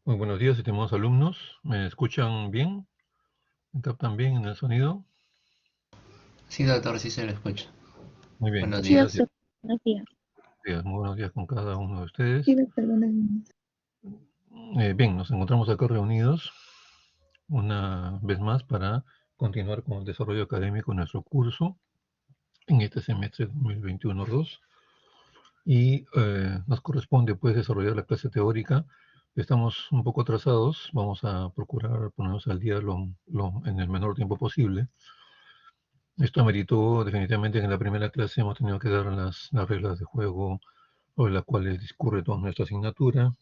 Muy buenos días, estimados alumnos. ¿Me escuchan bien? ¿Me captan bien en el sonido? Sí, doctor, sí se lo escucha. Muy bien, Buenos Sí, días. gracias. doctor. Buenos días. Muy buenos días con cada uno de Sí, ustedes. doctor. Buenos días. Bien, nos encontramos acá reunidos una vez más para continuar con el desarrollo académico de nuestro curso en este semestre 2021-2. Y nos corresponde pues desarrollar la clase teórica. Estamos un poco atrasados, vamos a procurar ponernos al día en el menor tiempo posible. Esto ameritó definitivamente que en la primera clase hemos tenido que dar las reglas de juego sobre las cuales discurre toda nuestra asignatura.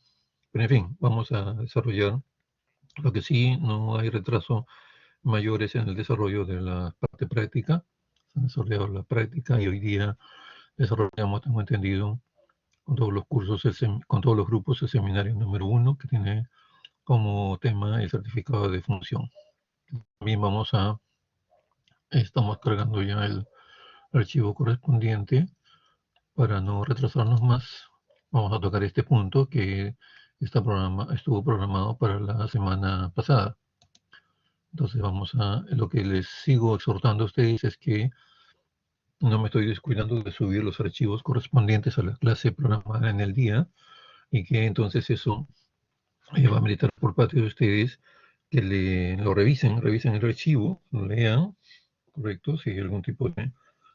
Pero en fin, vamos a desarrollar. Lo que sí, no hay retraso mayores en el desarrollo de la parte práctica. Se ha desarrollado la práctica y hoy día desarrollamos, tengo entendido, con todos los cursos, con todos los grupos, el seminario número 1, que tiene como tema el certificado de función. También estamos cargando ya el archivo correspondiente. Para no retrasarnos más, vamos a tocar este punto que estuvo programado para la semana pasada. Entonces lo que les sigo exhortando a ustedes es que no me estoy descuidando de subir los archivos correspondientes a la clase programada en el día y que entonces eso va a meditar por parte de ustedes que lo revisen el archivo, lo lean, ¿correcto? Si hay algún tipo de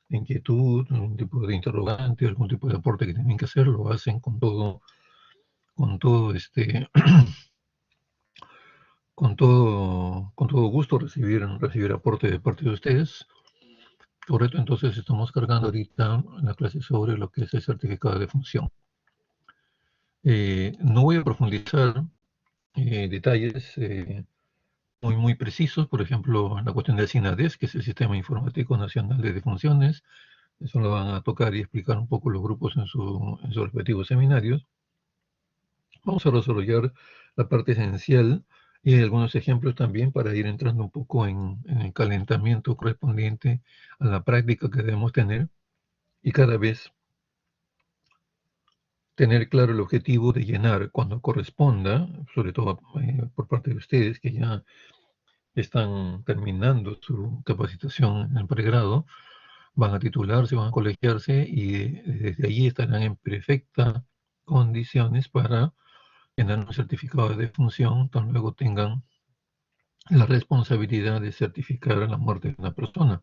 inquietud, algún tipo de interrogante, algún tipo de aporte que tienen que hacer, lo hacen con todo con todo gusto recibir aporte de parte de ustedes. Correcto, entonces estamos cargando ahorita la clase sobre lo que es el certificado de función. No voy a profundizar detalles muy precisos, por ejemplo, la cuestión del SINADES, que es el Sistema Informático Nacional de Defunciones. Eso lo van a tocar y explicar un poco los grupos en sus respectivos seminarios. Vamos a desarrollar la parte esencial y algunos ejemplos también para ir entrando un poco en el calentamiento correspondiente a la práctica que debemos tener y cada vez tener claro el objetivo de llenar cuando corresponda, sobre todo por parte de ustedes que ya están terminando su capacitación en el pregrado, van a titularse, van a colegiarse y desde allí estarán en perfectas condiciones para llenar un certificado de defunción, tan luego tengan la responsabilidad de certificar la muerte de una persona,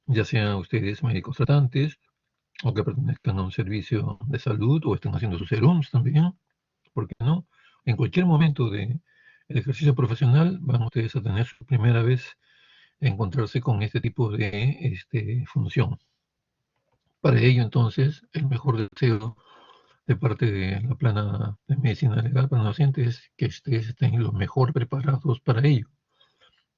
ya sean ustedes médicos tratantes o que pertenezcan a un servicio de salud o estén haciendo sus serums también, ¿por qué no? En cualquier momento del ejercicio profesional van ustedes a tener su primera vez encontrarse con este tipo de función. Para ello, entonces, el mejor deseo de parte de la plana de medicina legal para los pacientes es que ustedes estén lo mejor preparados para ello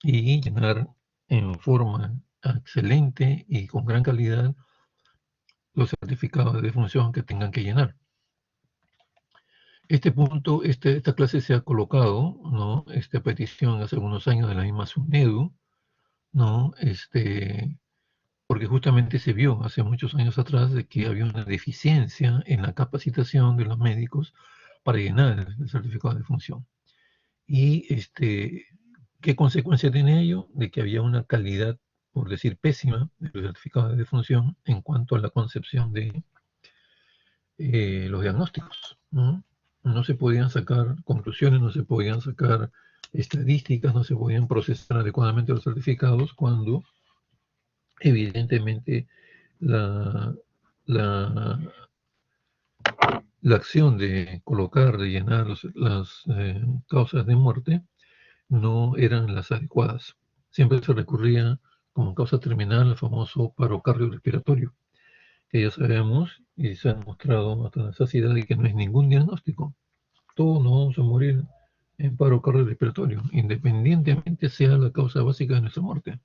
y llenar en forma excelente y con gran calidad los certificados de defunción que tengan que llenar. Este punto, esta clase se ha colocado, ¿no? Esta petición hace algunos años de la misma SUNEDU, ¿no? Porque justamente se vio hace muchos años atrás de que había una deficiencia en la capacitación de los médicos para llenar el certificado de función. Y ¿qué consecuencia tiene ello? De que había una calidad, por decir pésima, de los certificados de defunción en cuanto a la concepción de los diagnósticos, ¿no? No se podían sacar conclusiones, no se podían sacar estadísticas, no se podían procesar adecuadamente los certificados cuando evidentemente la, la, la acción de colocar, de llenar las causas de muerte no eran las adecuadas. Siempre se recurría como causa terminal al famoso paro cardiorrespiratorio, que ya sabemos y se ha demostrado hasta la saciedad de que no es ningún diagnóstico. Todos nos vamos a morir en paro cardiorrespiratorio, independientemente sea la causa básica de nuestra muerte.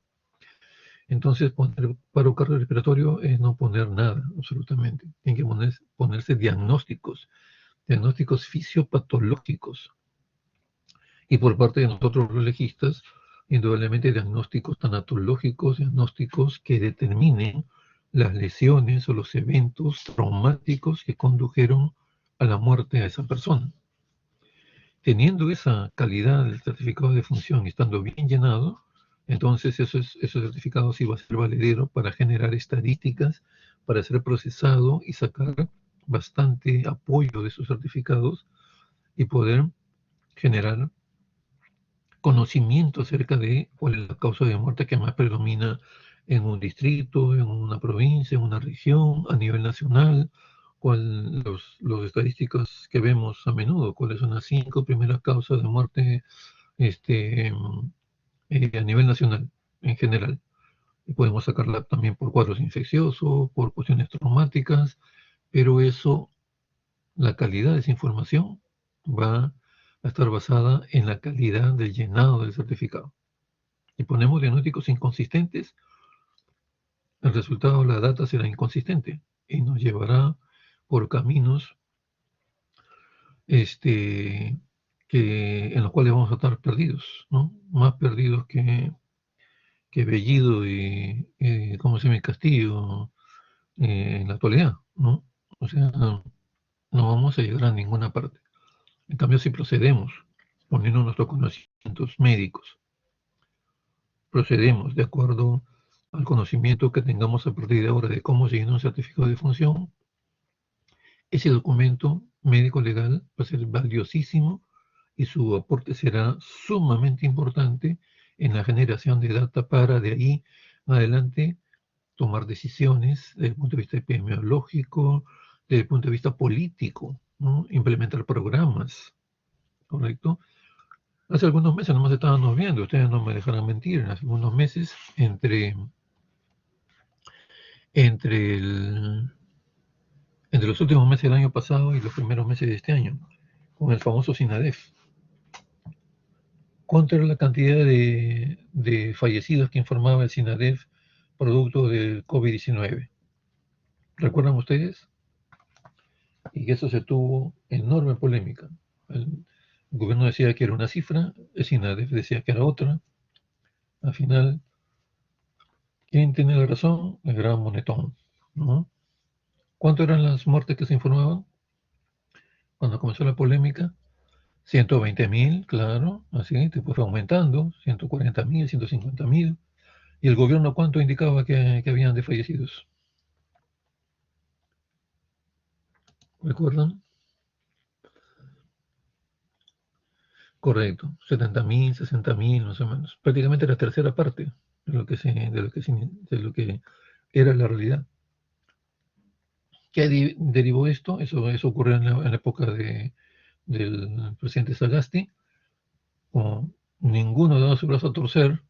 Entonces, poner paro cardiorrespiratorio es no poner nada, absolutamente. Tienen que ponerse diagnósticos fisiopatológicos. Y por parte de nosotros los legistas, indudablemente diagnósticos tanatológicos, diagnósticos que determinen las lesiones o los eventos traumáticos que condujeron a la muerte a esa persona. Teniendo esa calidad del certificado de función y estando bien llenado, entonces ese certificado sí va a ser valedero para generar estadísticas, para ser procesado y sacar bastante apoyo de esos certificados y poder generar conocimiento acerca de cuál es la causa de muerte que más predomina en un distrito, en una provincia, en una región, a nivel nacional, los estadísticas que vemos a menudo, cuáles son las 5 primeras causas de muerte este, a nivel nacional en general. Y podemos sacarla también por cuadros infecciosos, por cuestiones traumáticas, pero eso, la calidad de esa información va a estar basada en la calidad del llenado del certificado. Si ponemos diagnósticos inconsistentes, el resultado, la data será inconsistente y nos llevará por caminos en los cuales vamos a estar perdidos, ¿no? Más perdidos que Bellido ¿cómo se llama? Castillo en la actualidad, ¿no? O sea, no vamos a llegar a ninguna parte. En cambio, si procedemos, poniendo nuestros conocimientos médicos, procedemos de acuerdo al conocimiento que tengamos a partir de ahora de cómo se llena un certificado de función, ese documento médico legal va a ser valiosísimo y su aporte será sumamente importante en la generación de data para de ahí adelante tomar decisiones desde el punto de vista epidemiológico, desde el punto de vista político, ¿no? Implementar programas, ¿correcto? Hace algunos meses nomás estábamos viendo, ustedes no me dejarán mentir, hace algunos meses, entre, el, entre los últimos meses del año pasado y los primeros meses de este año, con el famoso SINADEF. ¿Cuánto era la cantidad de fallecidos que informaba el SINADEF producto del COVID-19? ¿Recuerdan ustedes? Y que eso se tuvo enorme polémica. El gobierno decía que era una cifra, el SINADEF decía que era otra. Al final, ¿quién tiene la razón? El gran monetón, ¿no? ¿Cuánto eran las muertes que se informaban cuando comenzó la polémica? 120.000, claro, así, después fue aumentando, 140.000, 150.000. ¿Y el gobierno cuánto indicaba que habían de fallecidos? ¿Recuerdan? Correcto, 70.000, 60.000, más o menos. Prácticamente la tercera parte de lo que era la realidad. ¿Qué derivó esto? Eso ocurrió en la época del presidente Sagasti. Como ninguno daba su brazo a torcer,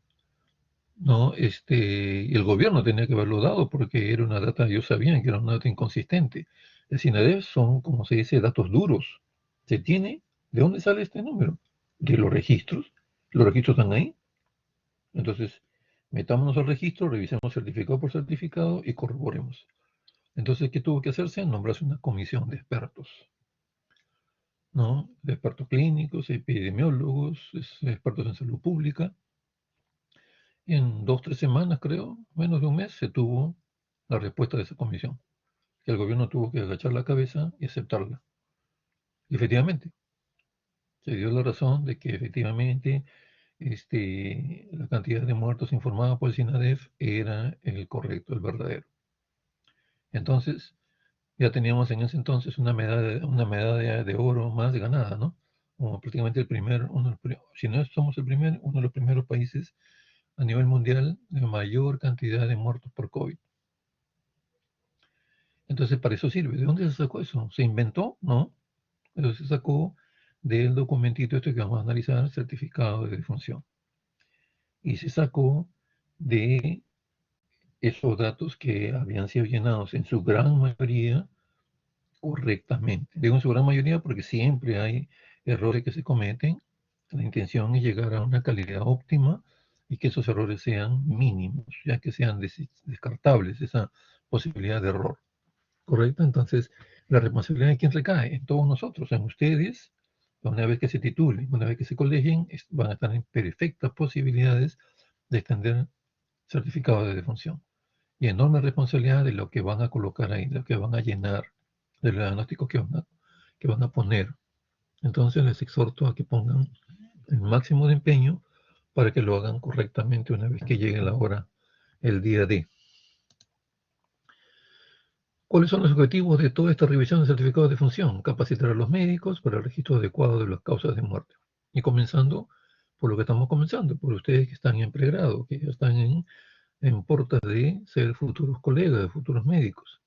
¿no? Y el gobierno tenía que haberlo dado porque era una data, ellos sabían que era una data inconsistente. El SINADEF son, como se dice, datos duros. Se tiene, ¿de dónde sale este número? De los registros. Los registros están ahí. Entonces, metámonos al registro, revisemos certificado por certificado y corroboremos. Entonces, ¿qué tuvo que hacerse? Nombrarse una comisión de expertos, ¿no? De expertos clínicos, epidemiólogos, expertos en salud pública. Y en 2, 3 semanas, creo, menos de un mes, se tuvo la respuesta de esa comisión, que el gobierno tuvo que agachar la cabeza y aceptarla. Y efectivamente, se dio la razón de que efectivamente la cantidad de muertos informada por el SINADEF era el correcto, el verdadero. Entonces, ya teníamos en ese entonces una medalla de oro más ganada, ¿no? Como prácticamente si no somos uno de los primeros países a nivel mundial de mayor cantidad de muertos por COVID. Entonces, para eso sirve. ¿De dónde se sacó eso? ¿Se inventó? No. Eso se sacó del documentito este que vamos a analizar, certificado de defunción. Y se sacó de esos datos que habían sido llenados en su gran mayoría correctamente. Digo en su gran mayoría porque siempre hay errores que se cometen. La intención es llegar a una calidad óptima y que esos errores sean mínimos, ya que sean descartables esa posibilidad de error. ¿Correcto? Entonces, la responsabilidad de quién recae en todos nosotros, en ustedes. Una vez que se titulen, una vez que se colegien, van a estar en perfectas posibilidades de extender certificado de defunción. Y enorme responsabilidad de lo que van a colocar ahí, de lo que van a llenar, de los diagnósticos que van a poner. Entonces les exhorto a que pongan el máximo de empeño para que lo hagan correctamente una vez que llegue la hora, el día D. ¿Cuáles son los objetivos de toda esta revisión de certificados de función? Capacitar a los médicos para el registro adecuado de las causas de muerte. Y comenzando por lo que estamos comenzando, por ustedes que están en pregrado, que ya están en portas de ser futuros colegas, de futuros médicos.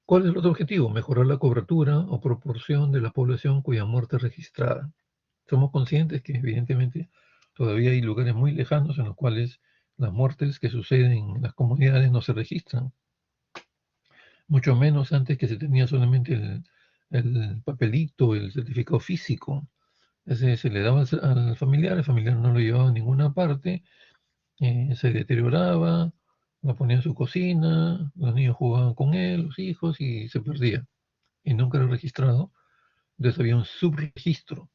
¿Cuál es el otro objetivo? Mejorar la cobertura o proporción de la población cuya muerte es registrada. Somos conscientes que evidentemente todavía hay lugares muy lejanos en los cuales las muertes que suceden en las comunidades no se registran, mucho menos antes que se tenía solamente el papelito, el certificado físico. Ese se le daba al familiar, el familiar no lo llevaba a ninguna parte, se deterioraba, lo ponía en su cocina, los niños jugaban con él, los hijos, y se perdía. Y nunca era registrado. Entonces había un subregistro,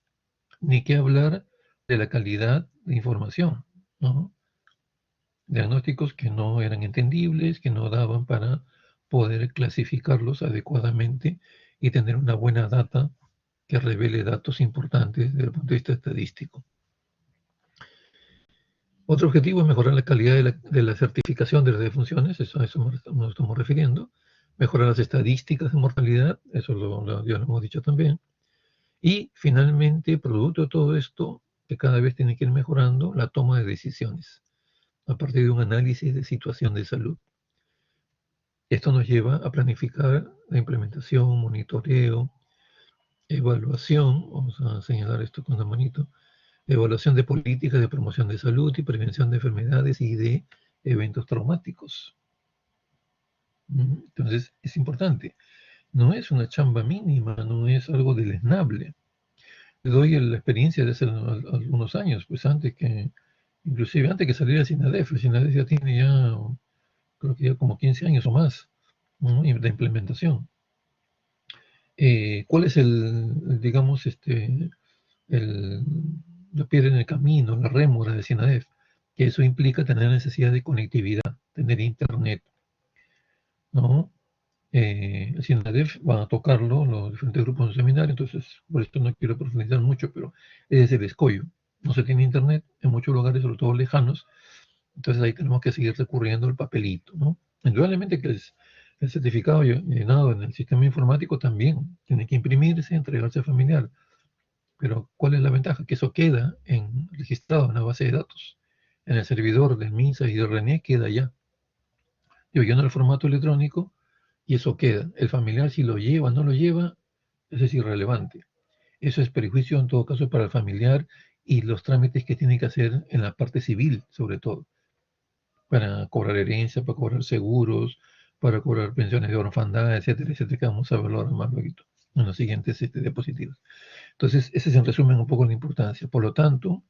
ni qué hablar de la calidad de información, ¿no? Diagnósticos que no eran entendibles, que no daban para poder clasificarlos adecuadamente y tener una buena data que revele datos importantes desde el punto de vista estadístico. Otro objetivo es mejorar la calidad de la certificación de las defunciones, a eso nos estamos refiriendo. Mejorar las estadísticas de mortalidad, eso ya lo hemos dicho también. Y finalmente, producto de todo esto, que cada vez tiene que ir mejorando, la toma de decisiones a partir de un análisis de situación de salud. Esto nos lleva a planificar la implementación, monitoreo, evaluación, vamos a señalar esto con la manito, evaluación de políticas de promoción de salud y prevención de enfermedades y de eventos traumáticos. Entonces, es importante. No es una chamba mínima, no es algo deleznable. Le doy la experiencia de hace algunos años, pues inclusive antes que saliera el SINADEF ya tiene creo que ya como 15 años o más, ¿no?, de implementación. ¿Cuál es digamos, la piedra en el camino, la rémora de SINADEF? Que eso implica tener necesidad de conectividad, tener internet, ¿no? El SINADEF van a tocarlo los diferentes grupos de seminario, entonces por esto no quiero profundizar mucho, pero es el escollo. No se tiene internet en muchos lugares, sobre todo lejanos, entonces ahí tenemos que seguir recurriendo al papelito, ¿no? Indudablemente que el certificado llenado en el sistema informático también tiene que imprimirse, entregarse al familiar. Pero ¿cuál es la ventaja? Que eso queda registrado en la base de datos. En el servidor del MINSA y de RENIE queda ya. Yo lleno el formato electrónico y eso queda. El familiar, si lo lleva o no lo lleva, eso es irrelevante. Eso es perjuicio en todo caso para el familiar y los trámites que tiene que hacer en la parte civil, sobre todo, para cobrar herencia, para cobrar seguros, para cobrar pensiones de orfandad, etcétera, etcétera, que vamos a valorar más luego en los siguientes diapositivas. Entonces, ese es en resumen un poco la importancia. Por lo tanto,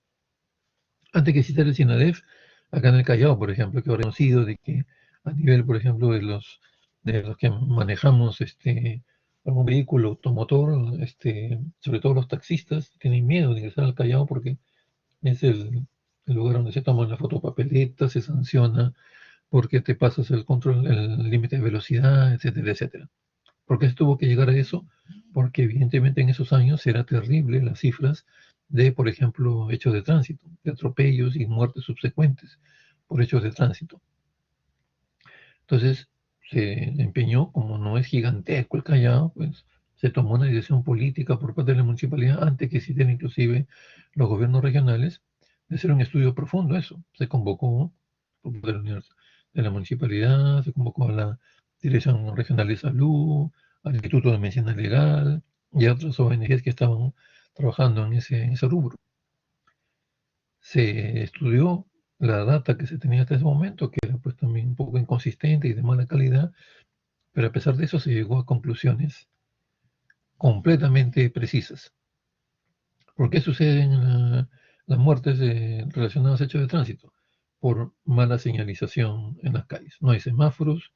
antes que existiera el SINADEF, acá en el Callao, por ejemplo, que habrá conocido de que a nivel, por ejemplo, de los que manejamos algún vehículo automotor, sobre todo los taxistas, tienen miedo de ingresar al Callao porque es el lugar donde se toman la fotopapeleta, se sanciona porque te pasas el control, el límite de velocidad, etcétera, etcétera. ¿Por qué se tuvo que llegar a eso? Porque evidentemente en esos años era terrible las cifras de, por ejemplo, hechos de tránsito, de atropellos y muertes subsecuentes por hechos de tránsito. Entonces se empeñó, como no es gigantesco el Callao, pues se tomó una decisión política por parte de la municipalidad, antes que existieran inclusive los gobiernos regionales, de hacer un estudio profundo de eso. Se convocó por parte de la municipalidad, se convocó a la Dirección Regional de Salud, al Instituto de Medicina Legal y a otras ONGs que estaban trabajando en ese rubro. Se estudió la data que se tenía hasta ese momento, que era pues también un poco inconsistente y de mala calidad, pero a pesar de eso se llegó a conclusiones completamente precisas. ¿Por qué suceden las muertes relacionadas a hechos de tránsito? Por mala señalización en las calles. No hay semáforos,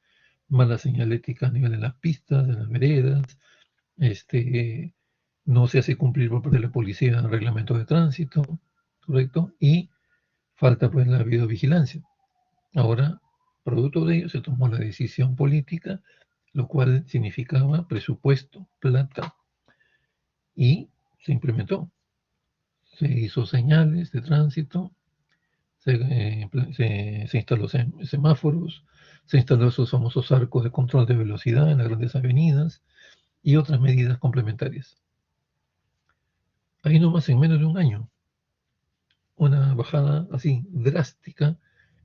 mala señalética a nivel de las pistas, de las veredas, no se hace cumplir por parte de la policía el reglamento de tránsito, ¿correcto? Y falta pues la videovigilancia. Ahora, producto de ello, se tomó la decisión política, lo cual significaba presupuesto, plata, y se implementó. Se hizo señales de tránsito, se instaló semáforos, se instaló esos famosos arcos de control de velocidad en las grandes avenidas y otras medidas complementarias. Ahí nomás en menos de un año, una bajada así drástica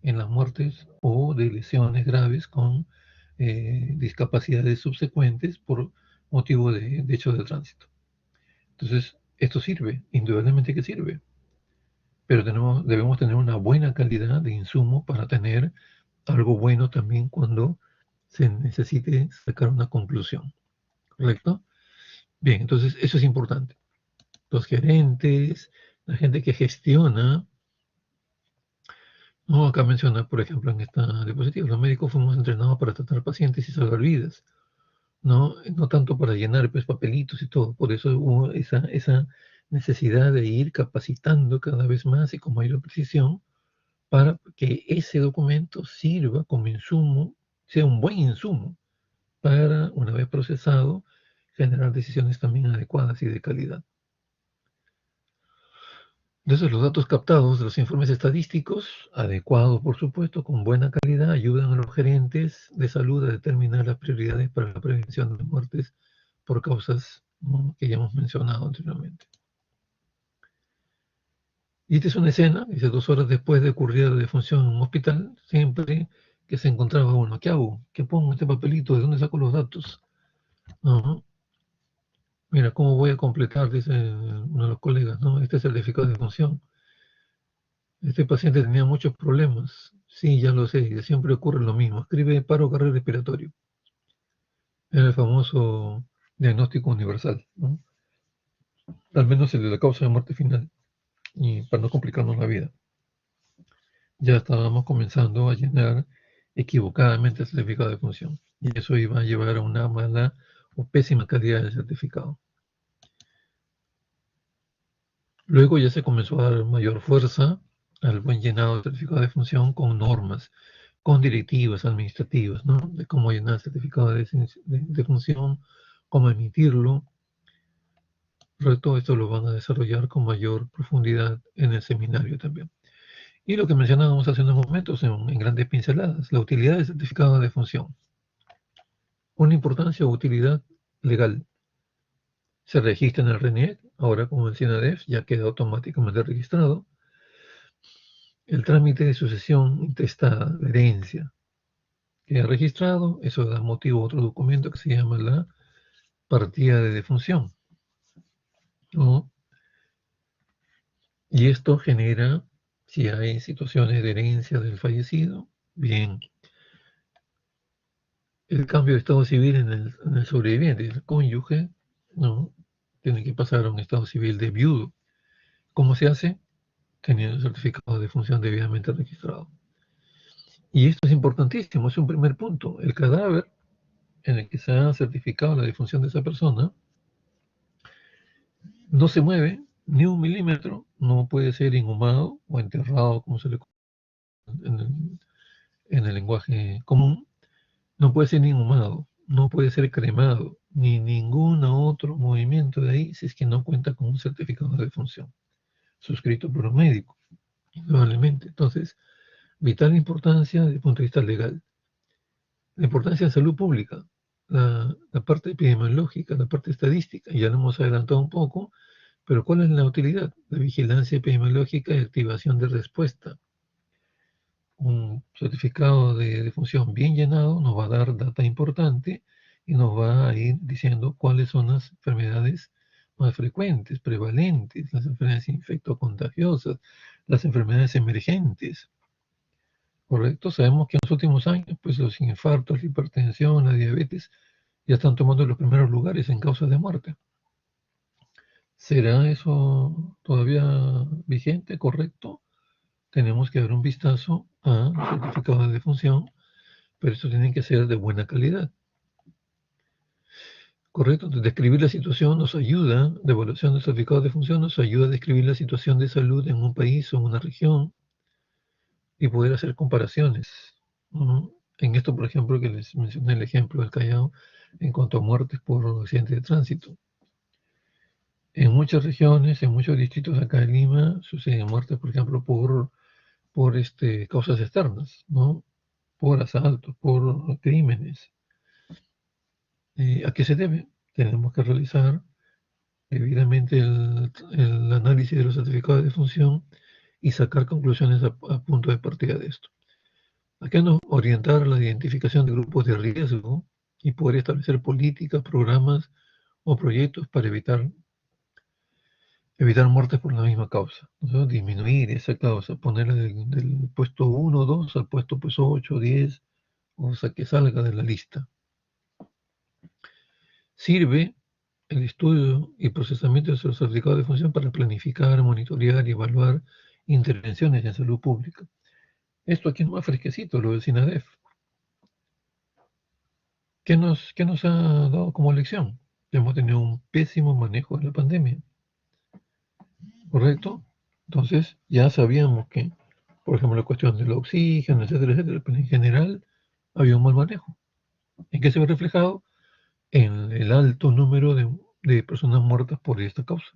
en las muertes o de lesiones graves con discapacidades subsecuentes por motivo de hechos de tránsito. Entonces, esto sirve, indudablemente que sirve, pero debemos tener una buena calidad de insumo para tener algo bueno también cuando se necesite sacar una conclusión, ¿correcto? Bien, entonces eso es importante. Los gerentes, la gente que gestiona, no, acá menciona, por ejemplo, en esta diapositiva, los médicos fuimos entrenados para tratar pacientes y salvar vidas, ¿no? No tanto para llenar pues, papelitos y todo. Por eso hubo esa necesidad de ir capacitando cada vez más y con mayor precisión para que ese documento sirva como insumo, sea un buen insumo para, una vez procesado, generar decisiones también adecuadas y de calidad. Entonces, los datos captados de los informes estadísticos, adecuados por supuesto, con buena calidad, ayudan a los gerentes de salud a determinar las prioridades para la prevención de muertes por causas, ¿no?, que ya hemos mencionado anteriormente. Y esta es una escena, dice, 2 horas después de ocurrir la defunción en un hospital, siempre que se encontraba uno, ¿qué hago? ¿Qué pongo en este papelito? ¿De dónde saco los datos? ¿No? Mira, ¿cómo voy a completar? Dice uno de los colegas, ¿no? Este certificado de defunción. Este paciente tenía muchos problemas. Sí, ya lo sé, siempre ocurre lo mismo. Escribe paro cardiorrespiratorio. Era el famoso diagnóstico universal, ¿no? Al menos el de la causa de muerte final. Y para no complicarnos la vida. Ya estábamos comenzando a llenar equivocadamente el certificado de función. Y eso iba a llevar a una mala o pésima calidad del certificado. Luego ya se comenzó a dar mayor fuerza al buen llenado del certificado de función con normas, con directivas administrativas, ¿no? De cómo llenar el certificado de función, cómo emitirlo. Pero todo esto lo van a desarrollar con mayor profundidad en el seminario también. Y lo que mencionábamos hace unos momentos en grandes pinceladas, la utilidad del certificado de función. Una importancia o utilidad legal. Se registra en el RENIEC, ahora como el CINADEF ya queda automáticamente registrado. El trámite de sucesión intestada, de herencia, queda registrado, eso da motivo a otro documento que se llama la partida de defunción, ¿no? Y esto genera, si hay situaciones de herencia del fallecido, bien, el cambio de estado civil en el sobreviviente, el cónyuge, ¿no?, tiene que pasar a un estado civil de viudo. ¿Cómo se hace? Teniendo el certificado de defunción debidamente registrado. Y esto es importantísimo, es un primer punto. El cadáver en el que se ha certificado la defunción de esa persona no se mueve ni un milímetro, no puede ser inhumado o enterrado, como se le conoce en el lenguaje común, no puede ser ni inhumado, no puede ser cremado, ni ningún otro movimiento de ahí si es que no cuenta con un certificado de defunción, suscrito por un médico, indudablemente. Entonces, vital importancia desde el punto de vista legal. La importancia de salud pública, la parte epidemiológica, la parte estadística, ya lo hemos adelantado un poco, pero ¿cuál es la utilidad? La vigilancia epidemiológica y activación de respuesta. Un certificado de defunción bien llenado nos va a dar data importante y nos va a ir diciendo cuáles son las enfermedades más frecuentes, prevalentes, las enfermedades infectocontagiosas, las enfermedades emergentes. ¿Correcto? Sabemos que en los últimos años, pues los infartos, la hipertensión, la diabetes, ya están tomando los primeros lugares en causas de muerte. ¿Será eso todavía vigente, correcto? Tenemos que dar un vistazo a los certificados de defunción, pero esto tiene que ser de buena calidad. ¿Correcto? Entonces, describir la situación nos ayuda, la evaluación del certificado de defunción nos ayuda a describir la situación de salud en un país o en una región y poder hacer comparaciones, ¿no? En esto, por ejemplo, que les mencioné el ejemplo del Callao en cuanto a muertes por accidentes de tránsito. En muchas regiones, en muchos distritos acá en Lima, suceden muertes, por ejemplo, por causas externas, ¿no? Por asaltos, por crímenes. ¿A qué se debe? Tenemos que realizar debidamente el análisis de los certificados de defunción y sacar conclusiones a punto de partida de esto. Acá nos orientar la identificación de grupos de riesgo y poder establecer políticas, programas o proyectos para evitar muertes por la misma causa, ¿no? Disminuir esa causa, ponerla del puesto 1 o 2 al puesto pues 8, 10, o sea, que salga de la lista. Sirve el estudio y procesamiento de los certificados de función para planificar, monitorear y evaluar intervenciones en salud pública. Esto aquí es más fresquecito, lo del SINADEF. ¿Qué nos ha dado como lección? Hemos tenido un pésimo manejo de la pandemia, ¿correcto? Entonces ya sabíamos que, por ejemplo, la cuestión del oxígeno, etcétera, etcétera, pero en general había un mal manejo. ¿En qué se ve reflejado? En el alto número de personas muertas por esta causa.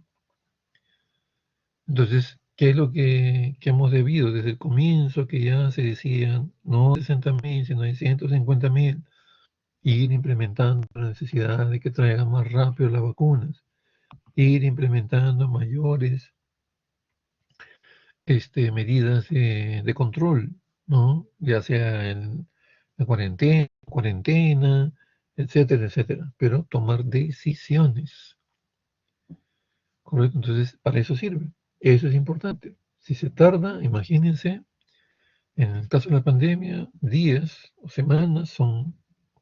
Entonces, ¿qué es lo que hemos debido desde el comienzo? Que ya se decía, no 60.000, sino 150.000, ir implementando la necesidad de que traigan más rápido las vacunas, ir implementando mayores medidas de control, ¿no? Ya sea en la cuarentena, etcétera, etcétera, pero tomar decisiones, ¿correcto? Entonces, para eso sirve. Eso es importante. Si se tarda, imagínense, en el caso de la pandemia, días o semanas son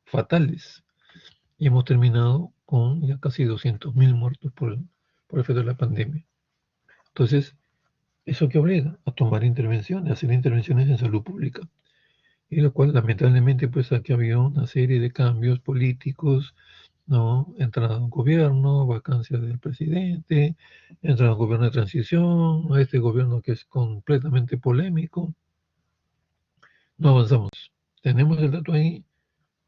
fatales. Y hemos terminado con ya casi 200.000 muertos por efecto de la pandemia. Entonces, eso que obliga a tomar intervenciones, a hacer intervenciones en salud pública. Y lo cual, lamentablemente, pues aquí había una serie de cambios políticos, ¿no? Entrada de un gobierno, vacancia del presidente, entrada de un gobierno de transición, a este gobierno que es completamente polémico. No avanzamos. Tenemos el dato ahí,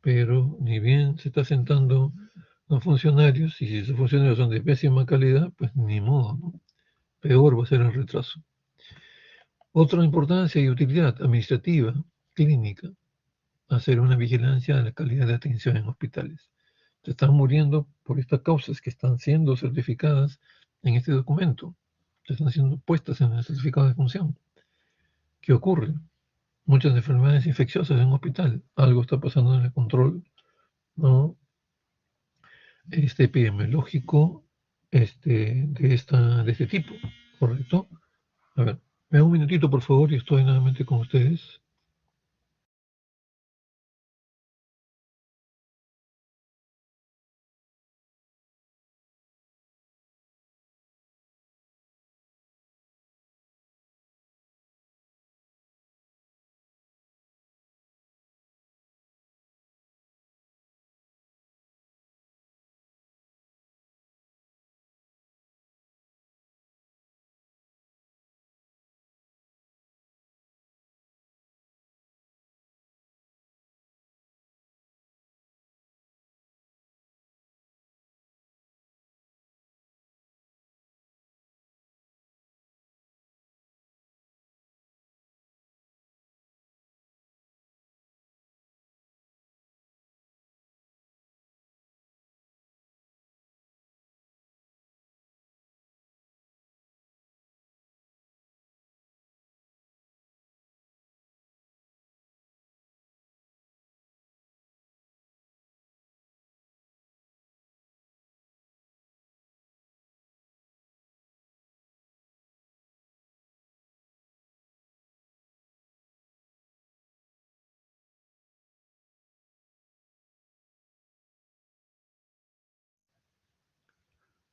pero ni bien se está sentando los funcionarios, y si esos funcionarios son de pésima calidad, pues ni modo, ¿no? Peor va a ser el retraso. Otra importancia y utilidad administrativa, clínica, hacer una vigilancia de la calidad de atención en hospitales. Se están muriendo por estas causas que están siendo certificadas en este documento, que están siendo puestas en el certificado de función. ¿Qué ocurre? Muchas enfermedades infecciosas en un hospital, algo está pasando en el control, ¿no? Epidemiológico de este tipo, ¿correcto? A ver, me da un minutito, por favor, y estoy nuevamente con ustedes.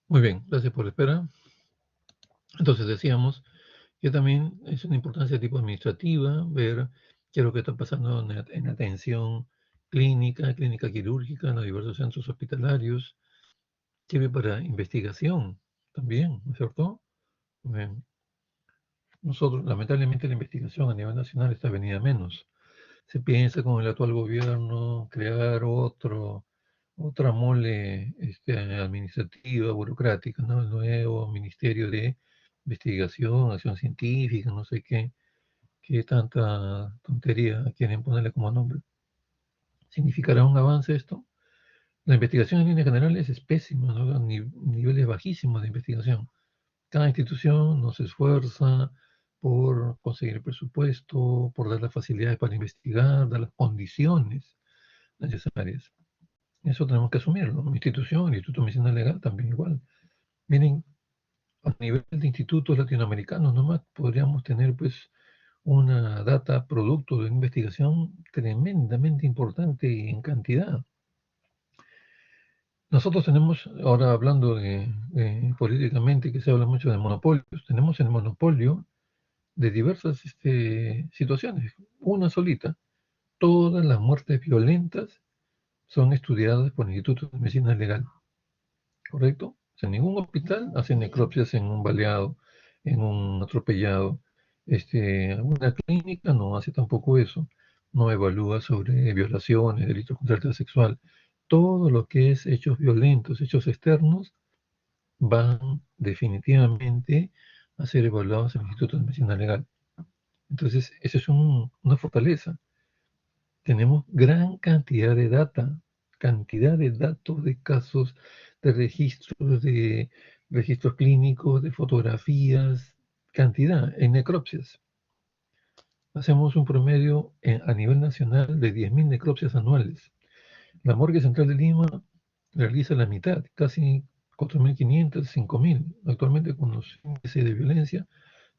Muy bien, gracias por la espera. Entonces decíamos que también es una importancia tipo administrativa, ver qué es lo que está pasando en atención clínica, clínica quirúrgica, en los diversos centros hospitalarios, sirve para investigación también, ¿no es cierto? Bien. Nosotros, lamentablemente, la investigación a nivel nacional está venida menos. Se piensa con el actual gobierno crear otra mole administrativa, burocrática, ¿no? El nuevo Ministerio de Investigación, Acción Científica, no sé qué tanta tontería quieren ponerle como nombre. ¿Significará un avance esto? La investigación en líneas generales es pésima, ¿no? Niveles bajísimos de investigación. Cada institución nos esfuerza por conseguir presupuesto, por dar las facilidades para investigar, dar las condiciones necesarias. Eso tenemos que asumirlo. Mi institución, el Instituto de Medicina Legal, también igual. Miren, a nivel de institutos latinoamericanos nomás podríamos tener pues una data producto de investigación tremendamente importante en cantidad. Nosotros tenemos, ahora hablando de políticamente, que se habla mucho de monopolios, tenemos el monopolio de diversas situaciones, una solita. Todas las muertes violentas son estudiadas por el Instituto de Medicina Legal, ¿correcto? O sea, ningún hospital hace necropsias en un baleado, en un atropellado. Una clínica no hace tampoco eso. No evalúa sobre violaciones, delitos contra el sexual. Todo lo que es hechos violentos, hechos externos, van definitivamente a ser evaluados en el Instituto de Medicina Legal. Entonces, esa es una fortaleza. Tenemos gran cantidad de datos, de casos, de registros clínicos, de fotografías, cantidad en necropsias. Hacemos un promedio a nivel nacional de 10.000 necropsias anuales. La Morgue Central de Lima realiza la mitad, casi 4.500, 5.000. Actualmente con los índices de violencia,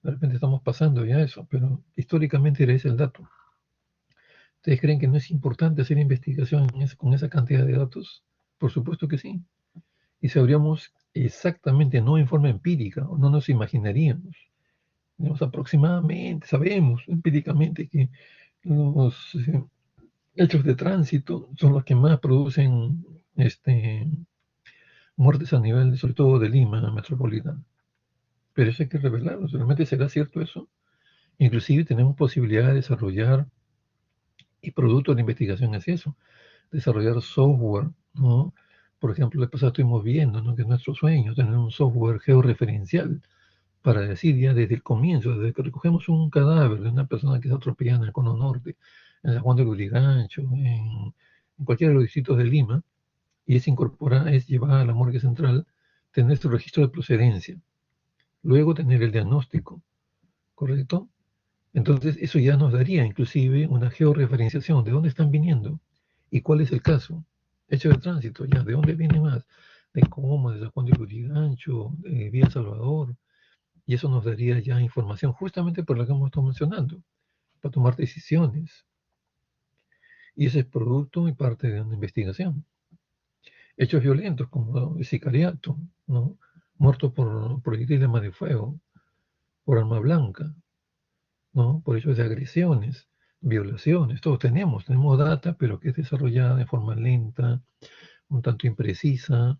de repente estamos pasando ya eso, pero históricamente era ese el dato. ¿Ustedes creen que no es importante hacer investigación con esa cantidad de datos? Por supuesto que sí. Y sabríamos exactamente, no en forma empírica, o no nos imaginaríamos. Digamos, aproximadamente, sabemos empíricamente que los hechos de tránsito son los que más producen muertes a nivel, sobre todo de Lima metropolitana. Pero eso hay que revelarlo. ¿Realmente será cierto eso? Inclusive tenemos posibilidad de desarrollar, y producto de la investigación es eso, desarrollar software, ¿no? Por ejemplo, la pasada estuvimos viendo, ¿no?, que es nuestro sueño tener un software georreferencial para decir ya desde el comienzo, desde que recogemos un cadáver de una persona que está atropellada en el Cono Norte, en San Juan de Lurigancho, en cualquiera de los distritos de Lima, y es llevada a la morgue central, tener su registro de procedencia, luego tener el diagnóstico, ¿correcto? Entonces eso ya nos daría inclusive una georreferenciación de dónde están viniendo y cuál es el caso. Hecho de tránsito, ya, ¿de dónde viene más? De Coma, de San Juan de Lurigancho, de Vía Salvador. Y eso nos daría ya información justamente por lo que hemos estado mencionando, para tomar decisiones. Y ese es producto y parte de una investigación. Hechos violentos como el sicariato, ¿no? Muertos por proyectil de arma de fuego, por arma blanca, ¿no? Por hechos de agresiones, violaciones, todos tenemos data, pero que es desarrollada de forma lenta, un tanto imprecisa.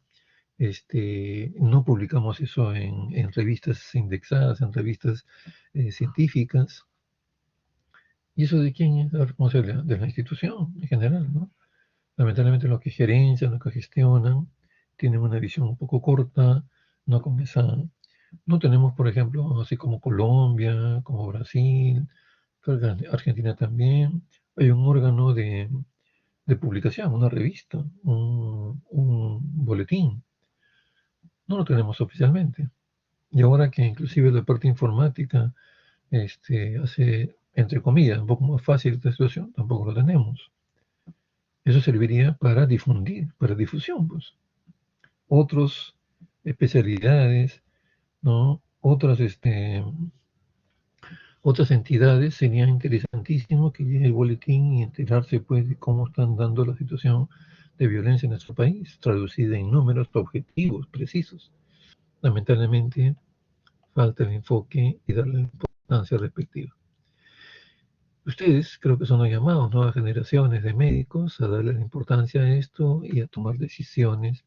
No publicamos eso en revistas indexadas, en revistas científicas. ¿Y eso de quién es la responsabilidad? De la institución en general, ¿no? Lamentablemente los que gerencian, los que gestionan, tienen una visión un poco corta, no con esa. No tenemos, por ejemplo, así como Colombia, como Brasil, creo que Argentina también, hay un órgano de publicación, una revista, un boletín. No lo tenemos oficialmente. Y ahora que inclusive la parte informática hace, entre comillas, un poco más fácil esta situación, tampoco lo tenemos. Eso serviría para difundir, para difusión, pues. Otras especialidades, ¿no? Otras entidades serían interesantísimo que llegue el boletín y enterarse pues de cómo están dando la situación de violencia en nuestro país, traducida en números objetivos, precisos. Lamentablemente falta el enfoque y darle la importancia respectiva. Ustedes creo que son los llamados, nuevas generaciones de médicos, a darle la importancia a esto y a tomar decisiones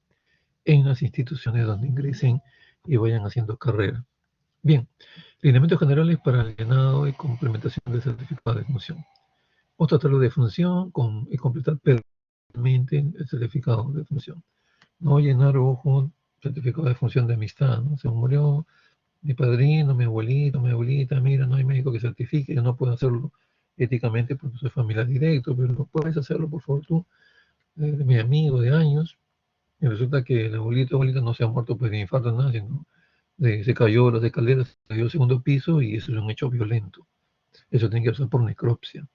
en las instituciones donde ingresen y vayan haciendo carrera. Bien, lineamientos generales para el llenado y complementación del certificado de función. Vamos a tratarlo de función y completar el certificado de función. No llenar, ojo, certificado de función de amistad, ¿no? Se murió mi padrino, mi abuelito, mi abuelita, mira, no hay médico que certifique, yo no puedo hacerlo éticamente porque soy familiar directo, pero puedes hacerlo, por favor, tú, de mi amigo de años, y resulta que el abuelita no se ha muerto pues, de infarto, nada, sino se cayó las escaleras, se cayó al segundo piso y eso es un hecho violento. Eso tiene que pasar por necropsia.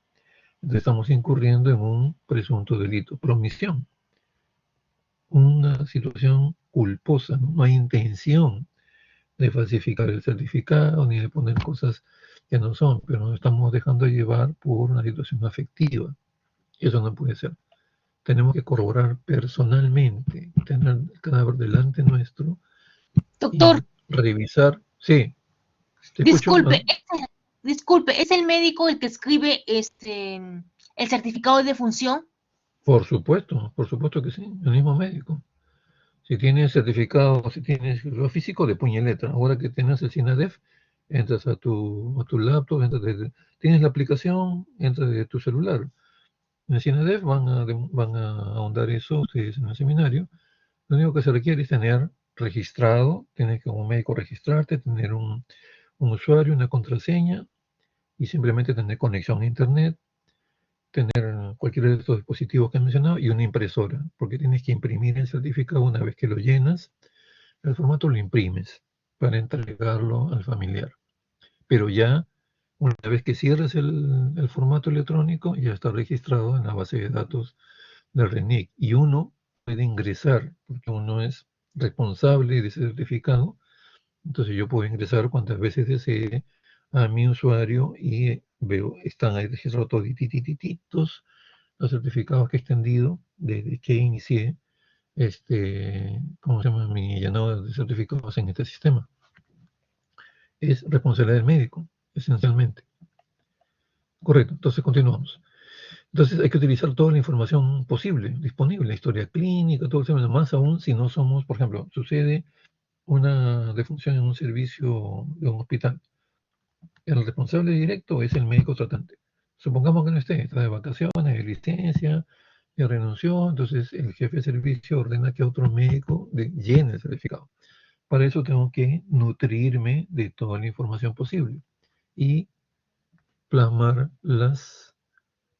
Entonces estamos incurriendo en un presunto delito, promisión, una situación culposa, ¿no? No hay intención de falsificar el certificado ni de poner cosas que no son, pero nos estamos dejando llevar por una situación afectiva. Eso no puede ser. Tenemos que corroborar personalmente, tener el cadáver delante nuestro Doctor, y revisar. Sí, te escucho, disculpe, ¿no? disculpe, ¿es el médico el que escribe el certificado de defunción? Por supuesto que sí, el mismo médico. Si tienes certificado, si tienes lo físico de puño y letra, ahora que tienes el SINADEF, entras a tu laptop, tienes la aplicación, entras de tu celular. En el SINADEF van a ahondar eso ustedes en el seminario. Lo único que se requiere es tener registrado, tienes que como médico registrarte, tener un usuario, una contraseña y simplemente tener conexión a internet, tener cualquiera de estos dispositivos que he mencionado y una impresora, porque tienes que imprimir el certificado una vez que lo llenas, el formato lo imprimes para entregarlo al familiar. Pero ya, una vez que cierres el formato electrónico, ya está registrado en la base de datos del RENIC y uno puede ingresar, porque uno es responsable de ese certificado, entonces yo puedo ingresar cuantas veces desee a mi usuario y veo, están ahí registrados todititos los certificados que he extendido desde que inicié ¿cómo se llama? Mi llenado de certificados en este sistema. Es responsabilidad del médico, esencialmente. Correcto, entonces continuamos. Entonces hay que utilizar toda la información posible, disponible, historia clínica, todo el tema, más aún si no somos, por ejemplo, sucede una defunción en un servicio de un hospital. El responsable directo es el médico tratante. Supongamos que no esté, está de vacaciones, de licencia, ya renunció, entonces el jefe de servicio ordena que otro médico llene el certificado. Para eso tengo que nutrirme de toda la información posible y plasmar las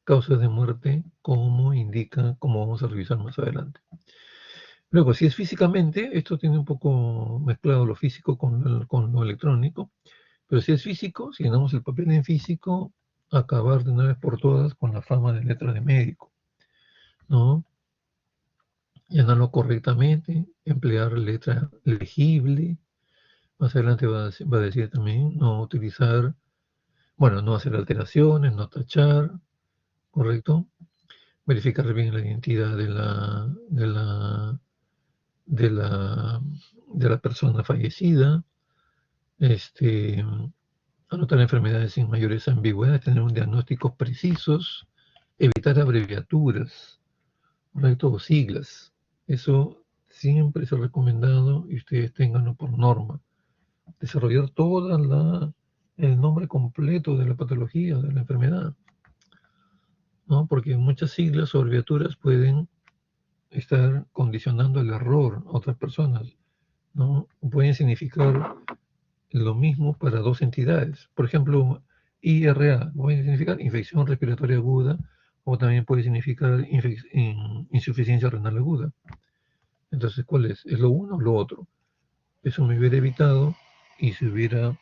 causas de muerte como indica, como vamos a revisar más adelante. Luego, si es físicamente, esto tiene un poco mezclado lo físico con lo electrónico, pero si es físico, si tenemos el papel en físico, acabar de una vez por todas con la fama de letra de médico, ¿no? Llenarlo correctamente, emplear letra legible. Más adelante va a decir también no utilizar, bueno, no hacer alteraciones, no tachar, ¿correcto? Verificar bien la identidad de la, de la persona fallecida, este, anotar enfermedades sin mayores ambigüedades, tener un diagnóstico precisos, evitar abreviaturas, ¿correcto? O siglas. Eso siempre es recomendado y ustedes tenganlo por norma. Desarrollar el nombre completo de la patología, de la enfermedad, ¿no? Porque muchas siglas o abreviaturas pueden estar condicionando el error a otras personas, ¿no? Pueden significar lo mismo para dos entidades. Por ejemplo, IRA puede significar infección respiratoria aguda o también puede significar insuficiencia renal aguda. Entonces, ¿cuál es? ¿Es lo uno o lo otro? Eso me hubiera evitado y se hubiera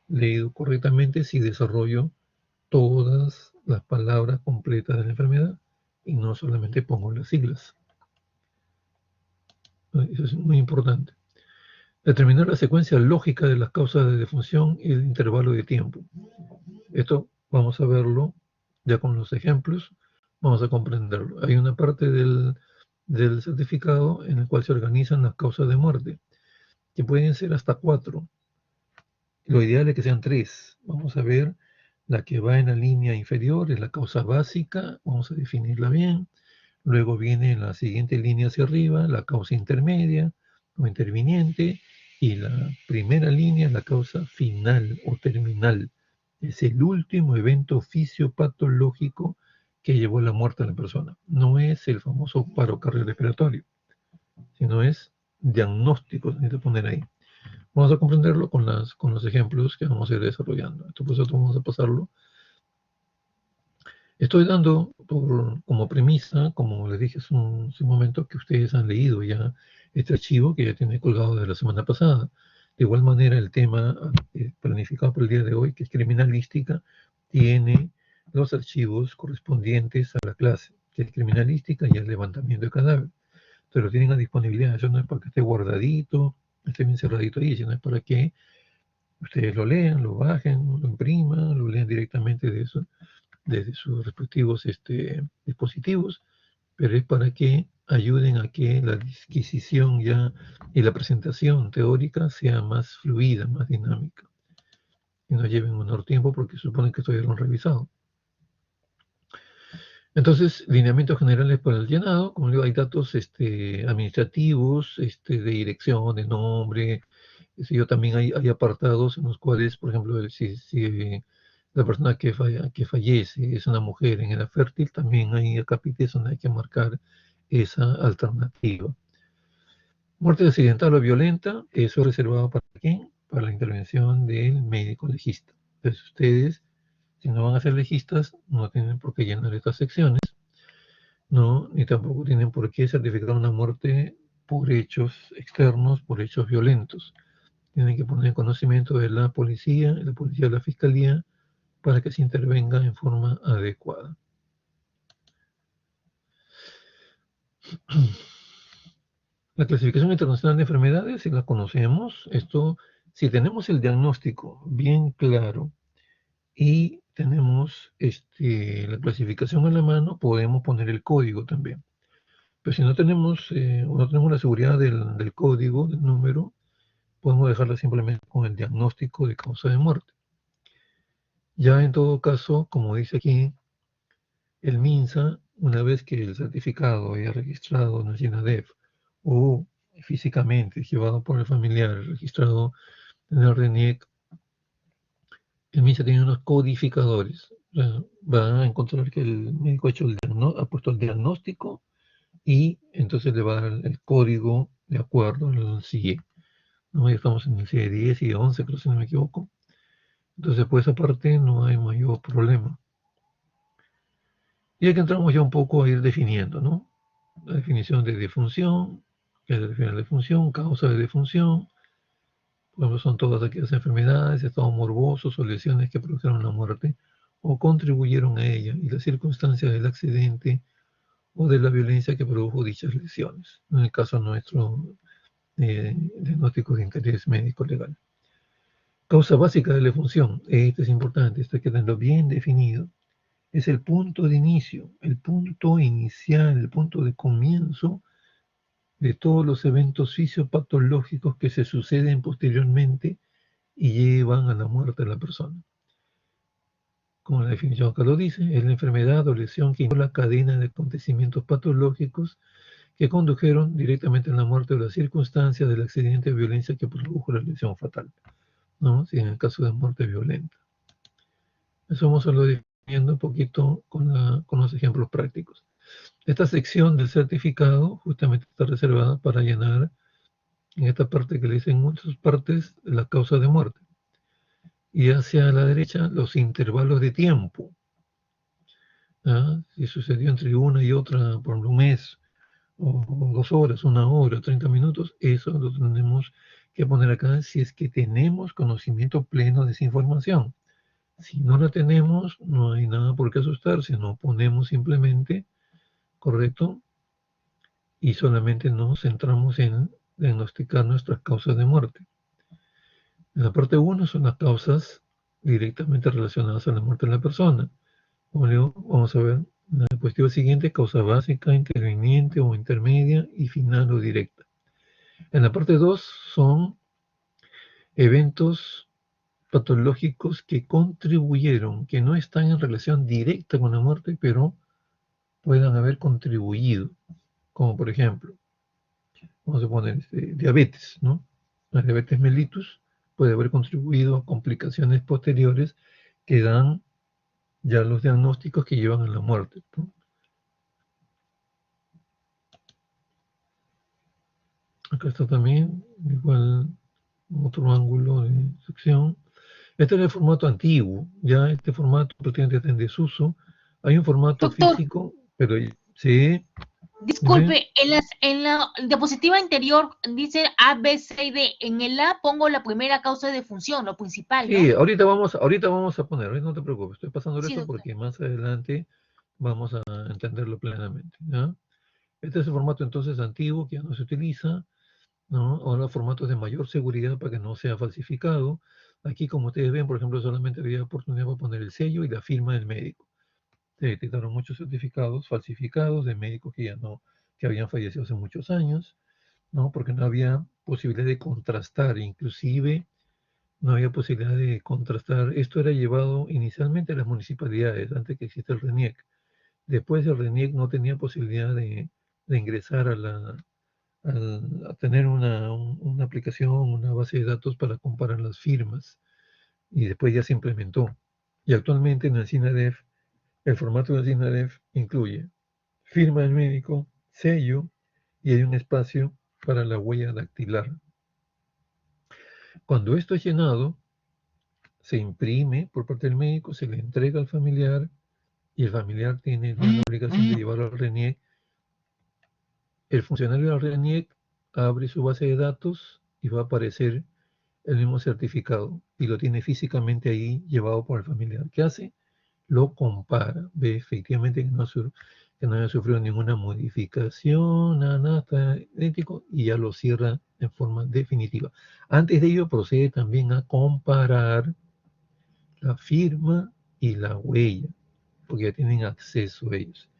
leído correctamente si desarrollo todas las palabras completas de la enfermedad y no solamente pongo las siglas. Eso es muy importante. Determinar la secuencia lógica de las causas de defunción y el intervalo de tiempo. Esto vamos a verlo ya con los ejemplos, vamos a comprenderlo. Hay una parte del certificado en el cual se organizan las causas de muerte, que pueden ser hasta 4. Lo ideal es que sean 3. Vamos a ver la que va en la línea inferior, es la causa básica, vamos a definirla bien. Luego viene la siguiente línea hacia arriba, la causa intermedia o interviniente, y la primera línea es la causa final o terminal. Es el último evento fisiopatológico que llevó a la muerte a la persona. No es el famoso paro cardiorrespiratorio, sino es diagnóstico, se necesita poner ahí. Vamos a comprenderlo con los ejemplos que vamos a ir desarrollando. Esto por eso vamos a pasarlo. Estoy dando como premisa, como les dije hace un momento, que ustedes han leído ya este archivo que ya tiene colgado de la semana pasada. De igual manera, el tema planificado para el día de hoy, que es criminalística, tiene los archivos correspondientes a la clase, que es criminalística y el levantamiento de cadáver. Entonces lo tienen a disponibilidad. Eso no es para que esté guardadito, esté bien cerradito ahí, sino es para que ustedes lo lean, lo bajen, lo impriman, lo lean directamente de eso, desde sus respectivos dispositivos, pero es para que ayuden a que la disquisición ya y la presentación teórica sea más fluida, más dinámica, y no lleven menor tiempo porque suponen que esto ya lo han revisado. Entonces, lineamientos generales para el llenado, como digo, hay datos administrativos, de dirección, de nombre. Yo también hay apartados en los cuales, por ejemplo, si la persona que fallece es una mujer en edad fértil, también hay capítulos donde hay que marcar esa alternativa. Muerte accidental o violenta, eso es reservado para quién? Para la intervención del médico legista. Entonces ustedes, si no van a ser legistas, no tienen por qué llenar estas secciones, ¿no? Ni tampoco tienen por qué certificar una muerte por hechos externos, por hechos violentos. Tienen que poner en conocimiento de la policía de la fiscalía, para que se intervenga en forma adecuada. La clasificación internacional de enfermedades, si la conocemos, esto, si tenemos el diagnóstico bien claro y tenemos la clasificación en la mano, podemos poner el código también. Pero si no tenemos, no tenemos la seguridad del código, del número, podemos dejarla simplemente con el diagnóstico de causa de muerte. Ya en todo caso, como dice aquí, el MINSA, una vez que el certificado haya registrado en el SINADEF o físicamente llevado por el familiar, registrado en el RENIEC, el MINSA tiene unos codificadores. O sea, va a encontrar que el médico ha puesto el diagnóstico y entonces le va a dar el código de acuerdo al CIE. ¿No? Ya estamos en el CIE 10 y 11, creo, si no me equivoco. Entonces, por esa parte no hay mayor problema. Y aquí entramos ya un poco a ir definiendo, ¿no? La definición de defunción, que es la definición de defunción, causa de defunción. Por ejemplo, son todas aquellas enfermedades, estados morbosos o lesiones que produjeron la muerte o contribuyeron a ella, y las circunstancias del accidente o de la violencia que produjo dichas lesiones. En el caso nuestro, diagnóstico de interés médico legal. Causa básica de la defunción, esto es importante, esto hay que tenerlo bien definido. Es el punto de inicio, el punto inicial, el punto de comienzo de todos los eventos fisiopatológicos que se suceden posteriormente y llevan a la muerte de la persona. Como la definición acá lo dice, es la enfermedad o lesión que inició la cadena de acontecimientos patológicos que condujeron directamente a la muerte o las circunstancias del accidente de violencia que produjo la lesión fatal, ¿no? Si en el caso de muerte violenta. Eso vamos a lo definiendo un poquito con los ejemplos prácticos. Esta sección del certificado justamente está reservada para llenar en esta parte que le dicen muchas partes la causa de muerte. Y hacia la derecha los intervalos de tiempo. ¿Ah? Si sucedió entre una y otra por un mes, o 2 horas, 1 hora, 30 minutos, eso lo tenemos que poner acá si es que tenemos conocimiento pleno de esa información. Si no la tenemos, no hay nada por qué asustarse, no ponemos simplemente, ¿correcto? Y solamente nos centramos en diagnosticar nuestras causas de muerte. En la parte 1 son las causas directamente relacionadas a la muerte de la persona. Como digo, vamos a ver en la diapositiva siguiente, causa básica, interviniente o intermedia y final o directa. En la parte 2 son eventos patológicos que contribuyeron, que no están en relación directa con la muerte, pero puedan haber contribuido, como por ejemplo, vamos a poner diabetes, ¿no? La diabetes mellitus puede haber contribuido a complicaciones posteriores que dan ya los diagnósticos que llevan a la muerte, ¿no? Acá está también, igual, otro ángulo de sección. Este es el formato antiguo, ya este formato prácticamente está en desuso. Hay un formato Doctor, físico, pero sí, dime. disculpe, en la diapositiva anterior dice A, B, C y D. En el A pongo la primera causa de función, lo principal, Sí, ¿no? ahorita vamos a poner, no te preocupes, estoy pasando Sí, eso doctor. porque más adelante vamos a entenderlo plenamente, ¿ya? Este es el formato entonces antiguo que ya no se utiliza, ¿no? Ahora formatos de mayor seguridad para que no sea falsificado. Aquí, como ustedes ven, por ejemplo, solamente había oportunidad para poner el sello y la firma del médico. Se detectaron muchos certificados falsificados de médicos que ya no, que habían fallecido hace muchos años, ¿no? Porque no había posibilidad de contrastar, inclusive no había posibilidad de contrastar. Esto era llevado inicialmente a las municipalidades, antes que exista el RENIEC. Después el RENIEC no tenía posibilidad de ingresar a tener una aplicación, una base de datos para comparar las firmas. Y después ya se implementó. Y actualmente en el SINADEF, el formato del SINADEF incluye firma del médico, sello y hay un espacio para la huella dactilar. Cuando esto es llenado, se imprime por parte del médico, se le entrega al familiar y el familiar tiene la obligación de llevarlo al RENIEC. El funcionario del RENIEC abre su base de datos y va a aparecer el mismo certificado y lo tiene físicamente ahí llevado por el familiar. ¿Qué hace? Lo compara, ve efectivamente que no haya sufrido ninguna modificación, nada, está idéntico y ya lo cierra en forma definitiva. Antes de ello procede también a comparar la firma y la huella, porque ya tienen acceso a ellos.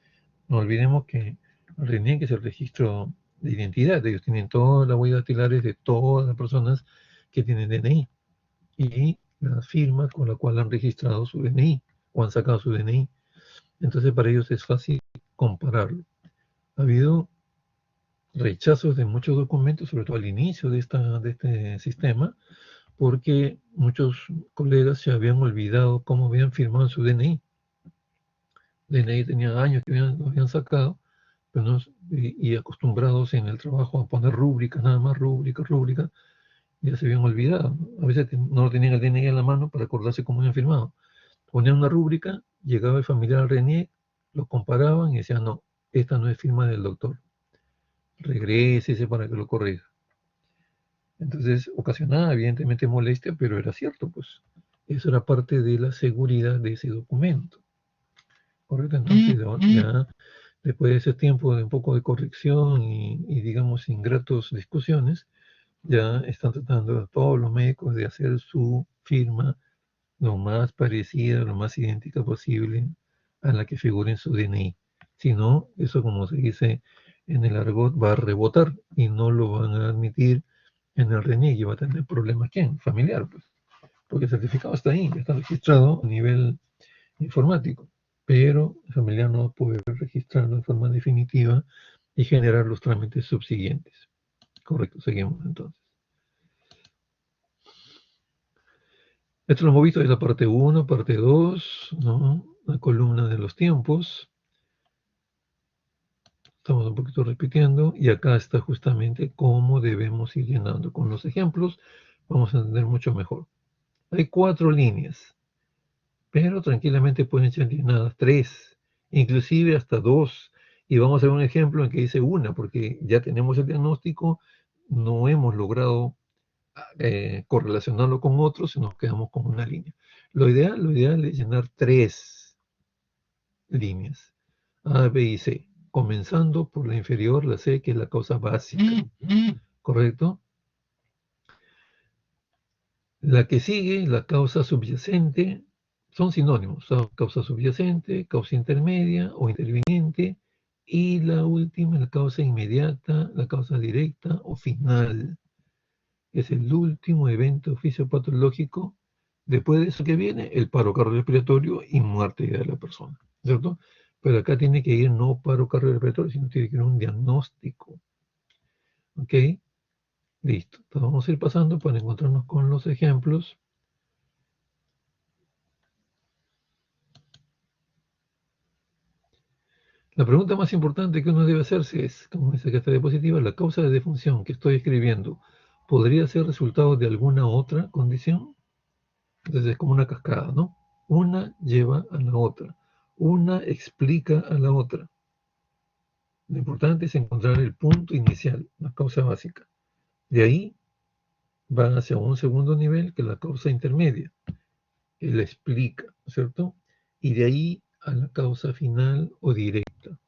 No olvidemos que el RENIEC es el registro de identidad, ellos tienen todas las huellas dactilares de todas las personas que tienen DNI y la firma con la cual han registrado su DNI o han sacado su DNI. Entonces para ellos es fácil compararlo. Ha habido rechazos de muchos documentos, sobre todo al inicio de este sistema, porque muchos colegas se habían olvidado cómo habían firmado su DNI. DNI tenía años que lo habían sacado, pero y acostumbrados en el trabajo a poner rúbricas, nada más rúbrica, ya se habían olvidado, ¿no? A veces no tenían el DNI en la mano para acordarse cómo habían firmado. Ponían una rúbrica, llegaba el familiar al RENIEC, lo comparaban y decían, no, esta no es firma del doctor, regrésese para que lo corrija. Entonces ocasionaba evidentemente molestia, pero era cierto, pues eso era parte de la seguridad de ese documento. ¿Correcto? Entonces ya después de ese tiempo de un poco de corrección y digamos ingratos discusiones, ya están tratando todos los médicos de hacer su firma lo más parecida, lo más idéntica posible a la que figura en su DNI. Si no, eso como se dice en el argot va a rebotar y no lo van a admitir en el RENIEC y va a tener problemas. ¿Quién? Familiar, pues. Porque el certificado está ahí, está registrado a nivel informático, pero el familiar no puede registrarlo en forma definitiva y generar los trámites subsiguientes. Correcto, seguimos entonces. Esto lo hemos visto de la parte 1, parte 2, ¿no? La columna de los tiempos. Estamos un poquito repitiendo y acá está justamente cómo debemos ir llenando. Con los ejemplos vamos a entender mucho mejor. Hay 4 líneas, pero tranquilamente pueden ser llenadas 3, inclusive hasta 2. Y vamos a ver un ejemplo en que dice una, porque ya tenemos el diagnóstico, no hemos logrado correlacionarlo con otros y nos quedamos con una línea. Lo ideal es llenar 3 líneas, A, B y C, comenzando por la inferior, la C, que es la causa básica, ¿correcto? La que sigue, la causa subyacente, son sinónimos, son causa subyacente, causa intermedia o interviniente, y la última, la causa inmediata, la causa directa o final. Es el último evento fisiopatológico. Después de eso que viene, el paro cardiorrespiratorio y muerte de la persona, ¿cierto? Pero acá tiene que ir no paro cardiorrespiratorio, sino tiene que ir un diagnóstico. ¿Ok? Listo. Entonces vamos a ir pasando para encontrarnos con los ejemplos. La pregunta más importante que uno debe hacerse es, como dice que está diapositiva, la causa de defunción que estoy escribiendo, ¿podría ser resultado de alguna otra condición? Entonces es como una cascada, ¿no? Una lleva a la otra, una explica a la otra. Lo importante es encontrar el punto inicial, la causa básica. De ahí va hacia un segundo nivel, que es la causa intermedia, que la explica, ¿no es cierto? Y de ahí a la causa final o directa.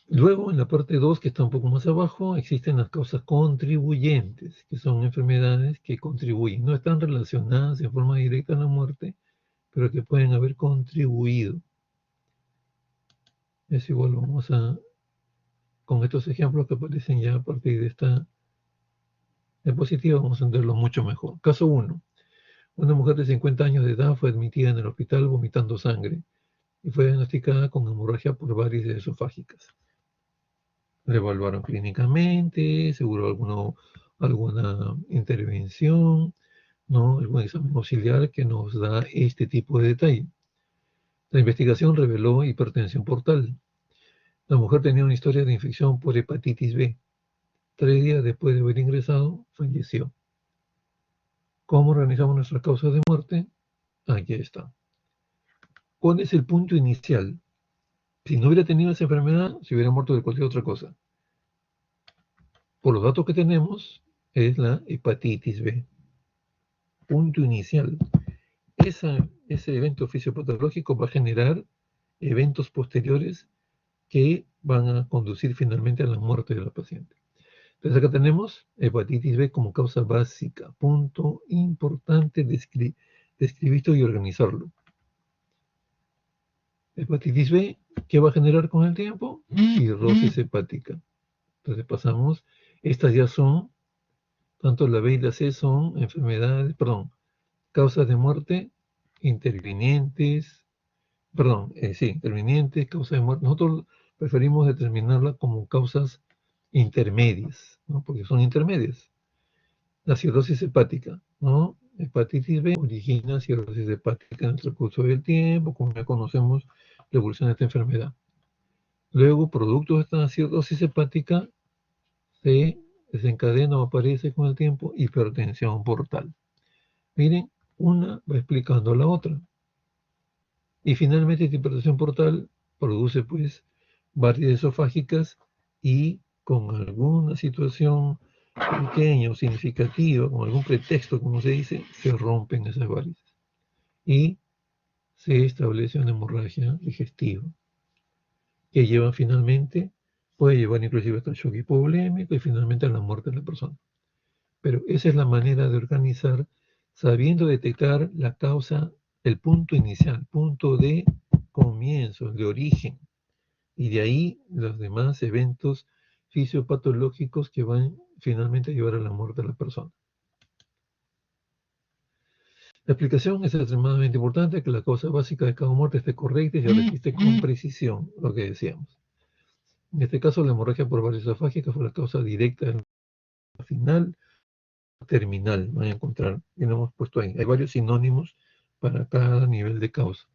Luego, en la parte 2, que está un poco más abajo, existen las causas contribuyentes, que son enfermedades que contribuyen. No están relacionadas en forma directa a la muerte, pero que pueden haber contribuido. Es igual, vamos a, con estos ejemplos que aparecen ya a partir de esta diapositiva, vamos a entenderlo mucho mejor. Caso 1. Una mujer de 50 años de edad fue admitida en el hospital vomitando sangre y fue diagnosticada con hemorragia por varices esofágicas. Le evaluaron clínicamente, seguro alguna intervención, ¿no? Algún examen auxiliar que nos da este tipo de detalle. La investigación reveló hipertensión portal. La mujer tenía una historia de infección por hepatitis B. 3 días después de haber ingresado, falleció. ¿Cómo organizamos nuestras causas de muerte? Aquí está. ¿Cuál es el punto inicial? Si no hubiera tenido esa enfermedad, se hubiera muerto de cualquier otra cosa. Por los datos que tenemos, es la hepatitis B. Punto inicial. Ese evento fisiopatológico va a generar eventos posteriores que van a conducir finalmente a la muerte de la paciente. Entonces acá tenemos hepatitis B como causa básica. Punto importante describirlo y organizarlo. Hepatitis B, ¿qué va a generar con el tiempo? Cirrosis hepática. Entonces pasamos, estas ya son, tanto la B y la C son enfermedades, causas de muerte intervinientes, intervinientes, causas de muerte. Nosotros preferimos determinarla como causas intermedias, ¿no? Porque son intermedias. La cirrosis hepática, ¿no? Hepatitis B origina cirrosis hepática en el transcurso del tiempo, como ya conocemos la evolución de esta enfermedad. Luego, producto de esta cirrosis hepática, se desencadena o aparece con el tiempo hipertensión portal. Miren, una va explicando a la otra. Y finalmente, esta hipertensión portal produce, pues, varices esofágicas y con alguna situación pequeña o significativa, con algún pretexto, como se dice, se rompen esas varices. Y se establece una hemorragia digestiva, que lleva finalmente, puede llevar inclusive hasta el shock hipovolémico y finalmente a la muerte de la persona. Pero esa es la manera de organizar, sabiendo detectar la causa, el punto inicial, punto de comienzo, de origen, y de ahí los demás eventos fisiopatológicos que van finalmente a llevar a la muerte de la persona. La explicación es extremadamente importante, que la causa básica de cada muerte esté correcta y se registre con precisión, lo que decíamos. En este caso, la hemorragia por varices esofágicas fue la causa directa de la final terminal. Van a encontrar, y lo hemos puesto ahí. Hay varios sinónimos para cada nivel de causa.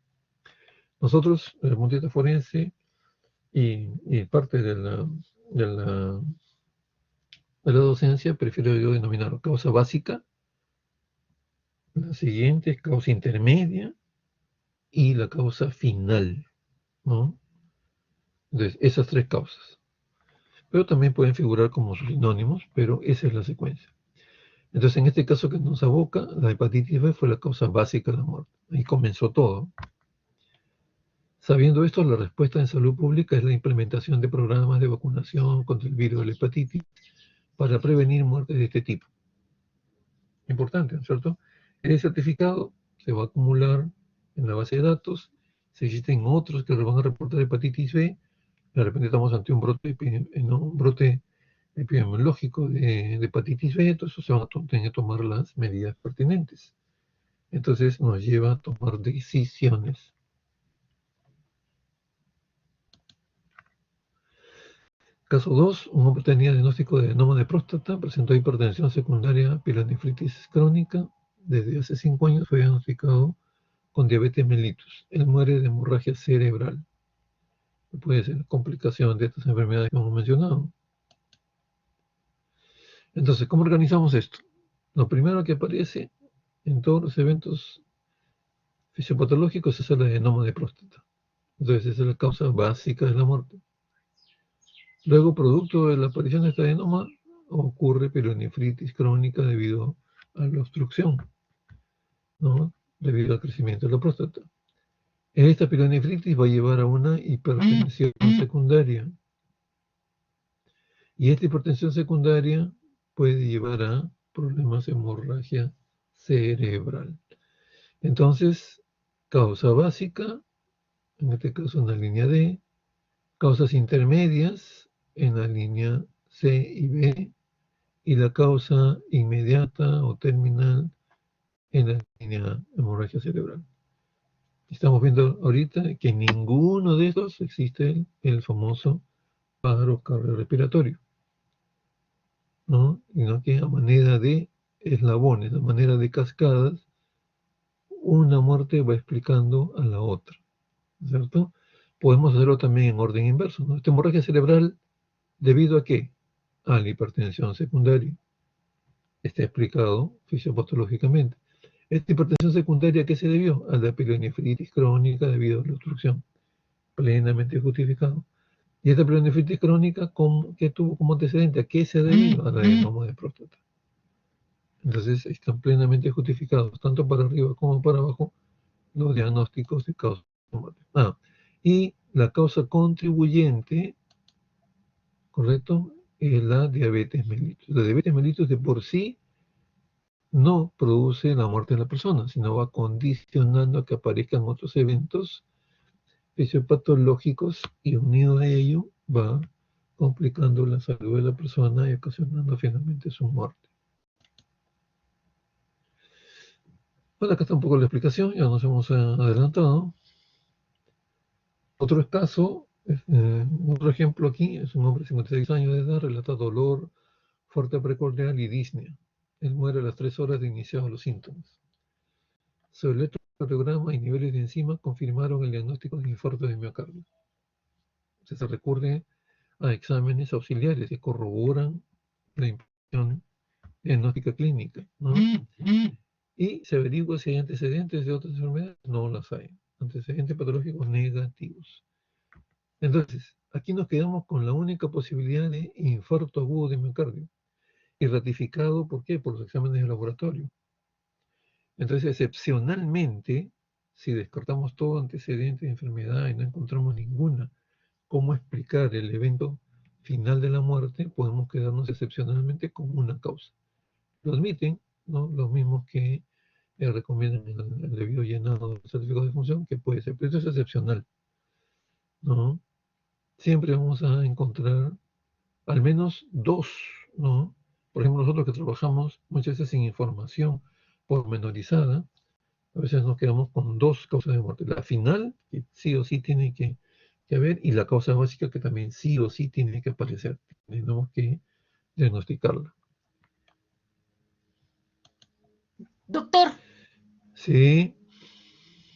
Nosotros, el punto de vista forense y parte de la docencia, prefiero yo denominar causa básica. La siguiente es causa intermedia y la causa final, ¿no? Entonces, esas 3 causas. Pero también pueden figurar como sinónimos, pero esa es la secuencia. Entonces, en este caso que nos aboca, la hepatitis B fue la causa básica de la muerte. Ahí comenzó todo. Sabiendo esto, la respuesta en salud pública es la implementación de programas de vacunación contra el virus de la hepatitis para prevenir muertes de este tipo. Importante, ¿no es cierto? El certificado se va a acumular en la base de datos. Si existen otros que van a reportar hepatitis B, de repente estamos ante un brote epidemiológico de hepatitis B, entonces se van a tener que tomar las medidas pertinentes. Entonces nos lleva a tomar decisiones. Caso 2, un hombre tenía diagnóstico de adenoma de próstata, presentó hipertensión secundaria, pielonefritis crónica, desde hace 5 años fue diagnosticado con diabetes mellitus. Él muere de hemorragia cerebral. Puede ser complicación de estas enfermedades que hemos mencionado. Entonces, ¿cómo organizamos esto? Lo primero que aparece en todos los eventos fisiopatológicos es el adenoma de próstata. Entonces, esa es la causa básica de la muerte. Luego, producto de la aparición de este adenoma, ocurre pielonefritis crónica debido a la obstrucción, ¿no? Debido al crecimiento de la próstata. Esta pielonefritis va a llevar a una hipertensión secundaria. Y esta hipertensión secundaria puede llevar a problemas de hemorragia cerebral. Entonces, causa básica, en este caso en la línea D, causas intermedias en la línea C y B, y la causa inmediata o terminal en la línea hemorragia cerebral. Estamos viendo ahorita que en ninguno de estos existe el famoso paro cardiorrespiratorio, ¿no? Sino que a manera de eslabones, a manera de cascadas, una muerte va explicando a la otra, ¿cierto? Podemos hacerlo también en orden inverso, ¿no? Esta hemorragia cerebral, ¿debido a qué? A la hipertensión secundaria. Está explicado fisiopatológicamente. Esta hipertensión secundaria, ¿a qué se debió? A la pielonefritis crónica debido a la obstrucción. Plenamente justificado. Y esta pielonefritis crónica, ¿qué tuvo como antecedente? ¿A qué se debió? Al adenoma de próstata. Entonces, están plenamente justificados, tanto para arriba como para abajo, los diagnósticos de causa de muerte. Y la causa contribuyente, ¿correcto?, es la diabetes mellitus. La diabetes mellitus de por sí no produce la muerte de la persona, sino va condicionando a que aparezcan otros eventos fisiopatológicos y unido a ello va complicando la salud de la persona y ocasionando finalmente su muerte. Bueno, acá está un poco la explicación, ya nos hemos adelantado. Otro caso, otro ejemplo aquí, es un hombre de 56 años de edad, relata dolor fuerte precordial y disnea. Él muere a las 3 horas de iniciados los síntomas. Su electrocardiograma y niveles de enzimas confirmaron el diagnóstico de infarto de miocardio. Se recurre a exámenes auxiliares que corroboran la información diagnóstica clínica, ¿no? Y se averigua si hay antecedentes de otras enfermedades. No las hay. Antecedentes patológicos negativos. Entonces, aquí nos quedamos con la única posibilidad de infarto agudo de miocardio. Y ratificado, ¿por qué? Por los exámenes de laboratorio. Entonces, excepcionalmente, si descartamos todo antecedente de enfermedad y no encontramos ninguna, ¿cómo explicar el evento final de la muerte? Podemos quedarnos excepcionalmente con una causa. Lo admiten, ¿no?, los mismos que recomiendan el debido llenado del certificado de función, que puede ser, pero eso es excepcional, ¿no? Siempre vamos a encontrar al menos dos, ¿no? Por ejemplo, nosotros que trabajamos muchas veces sin información pormenorizada, a veces nos quedamos con dos causas de muerte. La final, que sí o sí tiene que haber, y la causa básica, que también sí o sí tiene que aparecer. Tenemos que diagnosticarla. Doctor, Sí,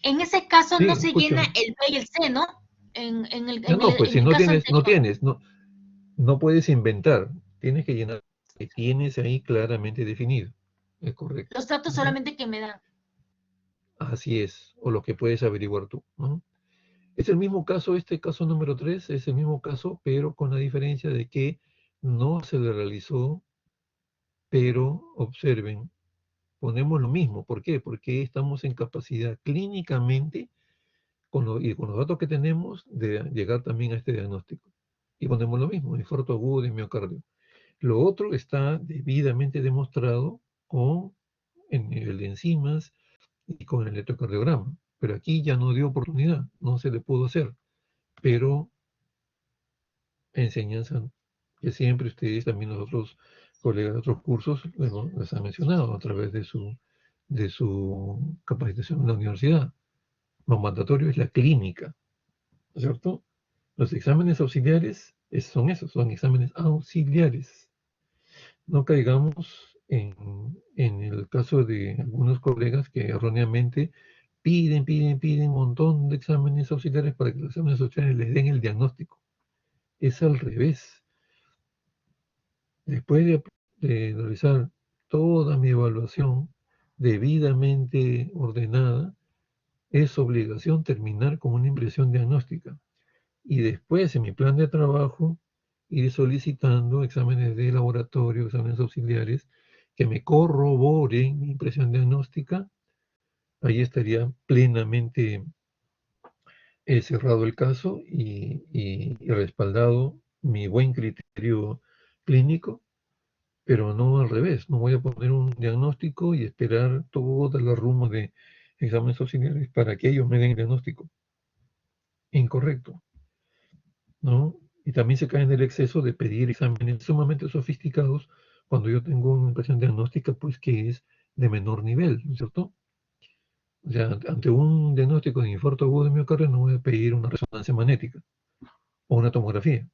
en ese caso sí, no se escucho. llena el B y el C, ¿no? Pues si En el no caso tienes, anterior. no puedes inventar. Tienes que llenar lo que tienes ahí claramente definido. Es correcto, Los datos ¿no? solamente que me dan. Así es, o lo que puedes averiguar tú, ¿no? Es el mismo caso, este caso número 3 es el mismo caso, pero con la diferencia de que no se le realizó, pero observen, ponemos lo mismo. ¿Por qué? Porque estamos en capacidad clínicamente y con los datos que tenemos de llegar también a este diagnóstico. Y ponemos lo mismo, infarto agudo de miocardio. Lo otro está debidamente demostrado con el nivel de enzimas y con el electrocardiograma. Pero aquí ya no dio oportunidad, no se le pudo hacer. Pero enseñanza que siempre ustedes, también los otros colegas de otros cursos, luego les han mencionado a través de su capacitación en la universidad. Lo mandatorio es la clínica, ¿cierto? Los exámenes auxiliares son esos, son exámenes auxiliares. No caigamos en el caso de algunos colegas que erróneamente piden un montón de exámenes auxiliares para que los exámenes auxiliares les den el diagnóstico. Es al revés. Después de realizar toda mi evaluación debidamente ordenada, es obligación terminar con una impresión diagnóstica. Y después, en mi plan de trabajo, ir solicitando exámenes de laboratorio, exámenes auxiliares, que me corroboren mi impresión diagnóstica. Ahí estaría plenamente cerrado el caso y respaldado mi buen criterio clínico, pero no al revés. No voy a poner un diagnóstico y esperar toda la rumba de exámenes auxiliares para que ellos me den el diagnóstico. Incorrecto, ¿no? Y también se cae en el exceso de pedir exámenes sumamente sofisticados cuando yo tengo una impresión diagnóstica, pues que es de menor nivel, ¿no es cierto? O sea, ante un diagnóstico de infarto agudo de miocardio no voy a pedir una resonancia magnética o una tomografía.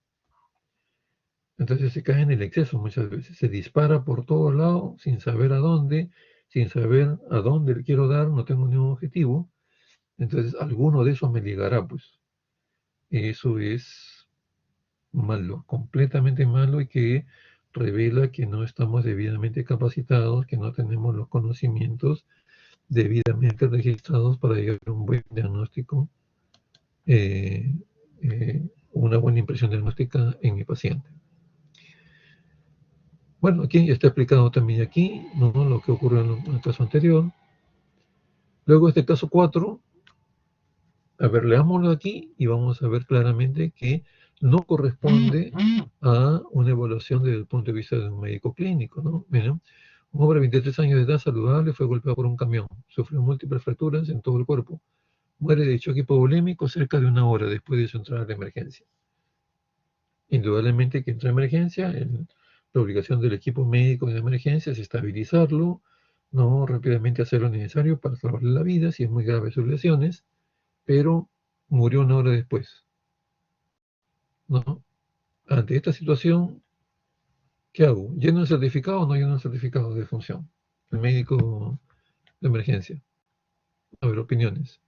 Entonces se cae en el exceso muchas veces. Se dispara por todos lados sin saber a dónde, sin saber a dónde le quiero dar, no tengo ningún objetivo. Entonces alguno de esos me ligará, pues. Eso es malo, completamente malo y que revela que no estamos debidamente capacitados, que no tenemos los conocimientos debidamente registrados para llevar un buen diagnóstico, una buena impresión diagnóstica en mi paciente. Bueno, aquí está explicado también aquí, ¿no?, lo que ocurrió en el caso anterior. Luego este caso 4, a ver, leámoslo aquí y vamos a ver claramente que no corresponde a una evaluación desde el punto de vista de un médico clínico, ¿no? Miren, un hombre de 23 años de edad saludable fue golpeado por un camión, sufrió múltiples fracturas en todo el cuerpo, muere de choque hipovolémico cerca de 1 hora después de su entrada a la emergencia. Indudablemente que entra a emergencia, la obligación del equipo médico de emergencia es estabilizarlo, no rápidamente hacer lo necesario para salvarle la vida si es muy grave sus lesiones, pero murió 1 hora después, ¿no? Ante esta situación, ¿qué hago? ¿Lleno el certificado o no lleno el certificado de función? El médico de emergencia. A ver, opiniones.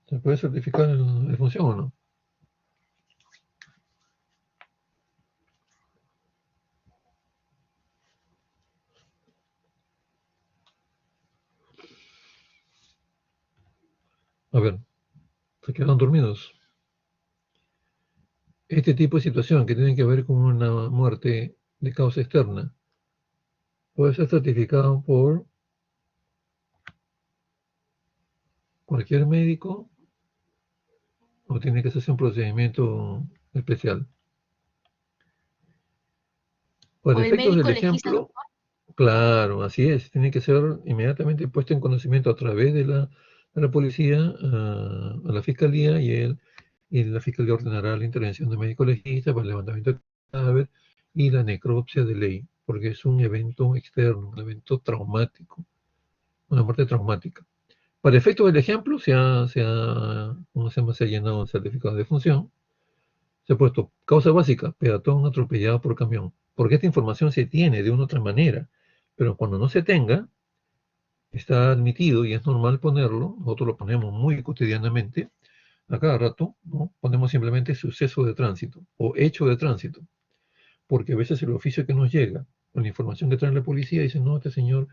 ¿Se puede certificar de función o no? A ver, se quedan dormidos. Este tipo de situación que tiene que ver con una muerte de causa externa puede ser certificado por cualquier médico o tiene que hacerse un procedimiento especial. Para ¿O el efectos del médico legista, ejemplo, doctor? claro, así es, tiene que ser inmediatamente puesto en conocimiento a través de la policía a la fiscalía y la fiscalía ordenará la intervención del médico legista para el levantamiento del cadáver y la necropsia de ley, porque es un evento externo, un evento traumático, una muerte traumática. Para efectos del ejemplo, ¿cómo se llama? Se ha llenado el certificado de función. Se ha puesto causa básica, peatón atropellado por camión. Porque esta información se tiene de una otra manera. Pero cuando no se tenga, está admitido y es normal ponerlo. Nosotros lo ponemos muy cotidianamente. A cada rato, ¿no? Ponemos simplemente suceso de tránsito o hecho de tránsito. Porque a veces el oficio que nos llega con la información que trae la policía dice, no, este señor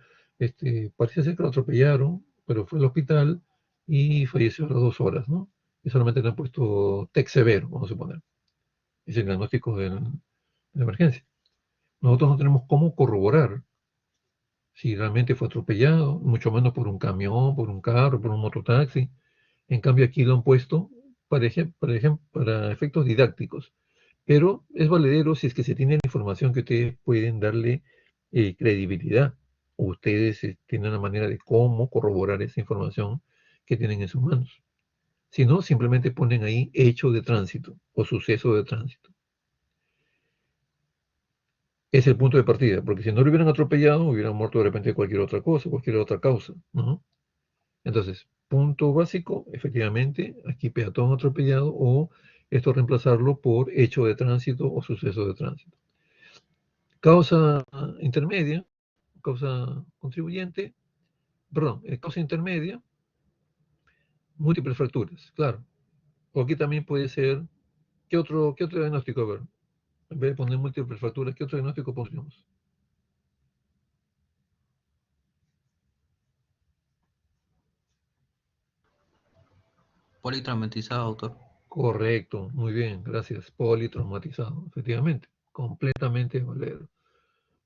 parece ser que lo atropellaron, pero fue al hospital y falleció a las 2 horas, ¿no? Y solamente le han puesto TEC severo, vamos a suponer. Es el diagnóstico de la emergencia. Nosotros no tenemos cómo corroborar si realmente fue atropellado, mucho menos por un camión, por un carro, por un mototaxi. En cambio aquí lo han puesto para efectos didácticos. Pero es valedero si es que se tiene la información que ustedes pueden darle credibilidad. O ustedes tienen una manera de cómo corroborar esa información que tienen en sus manos. Si no, simplemente ponen ahí hecho de tránsito o suceso de tránsito. Es el punto de partida, porque si no lo hubieran atropellado, hubieran muerto de repente de cualquier otra cosa, cualquier otra causa, ¿no? Entonces, punto básico, efectivamente, aquí peatón atropellado o esto reemplazarlo por hecho de tránsito o suceso de tránsito. Causa intermedia, causa contribuyente, perdón, causa intermedia, múltiples fracturas, claro. O aquí también puede ser, qué otro diagnóstico? A ver, en vez de poner múltiples fracturas, ¿qué otro diagnóstico pondríamos? Politraumatizado, autor. Correcto, muy bien, gracias. Politraumatizado, efectivamente, completamente valero.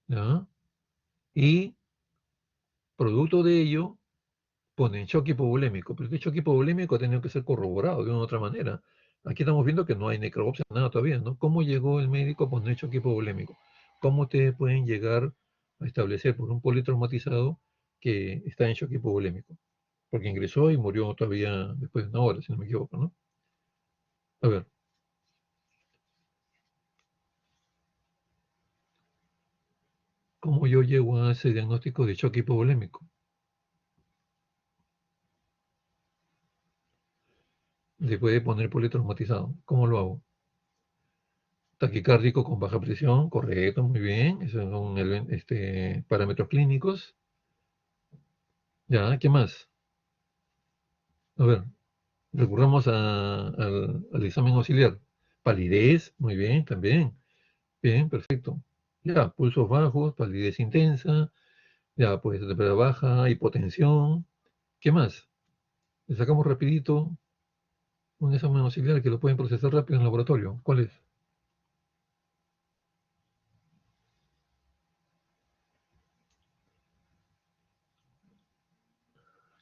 ¿Ya? Y producto de ello, ponen choque hipovolémico, pero este choque hipovolémico ha tenido que ser corroborado de una u otra manera. Aquí estamos viendo que no hay necropsia, nada todavía, ¿no? ¿Cómo llegó el médico a poner choque hipovolémico? ¿Cómo ustedes pueden llegar a establecer por un politraumatizado que está en choque hipovolémico? Porque ingresó y murió todavía después de una hora, si no me equivoco, ¿no? A ver, ¿cómo yo llego a ese diagnóstico de choque hipovolémico? Después de poner politraumatizado, ¿cómo lo hago? Taquicárdico con baja presión, correcto, muy bien. Esos son parámetros clínicos. Ya, ¿qué más? A ver, recurramos al examen auxiliar. Palidez, muy bien, también. Bien, perfecto. Ya, pulsos bajos, palidez intensa, ya, pues temperatura baja, hipotensión. ¿Qué más? Le sacamos rapidito un examen auxiliar que lo pueden procesar rápido en el laboratorio. ¿Cuál es?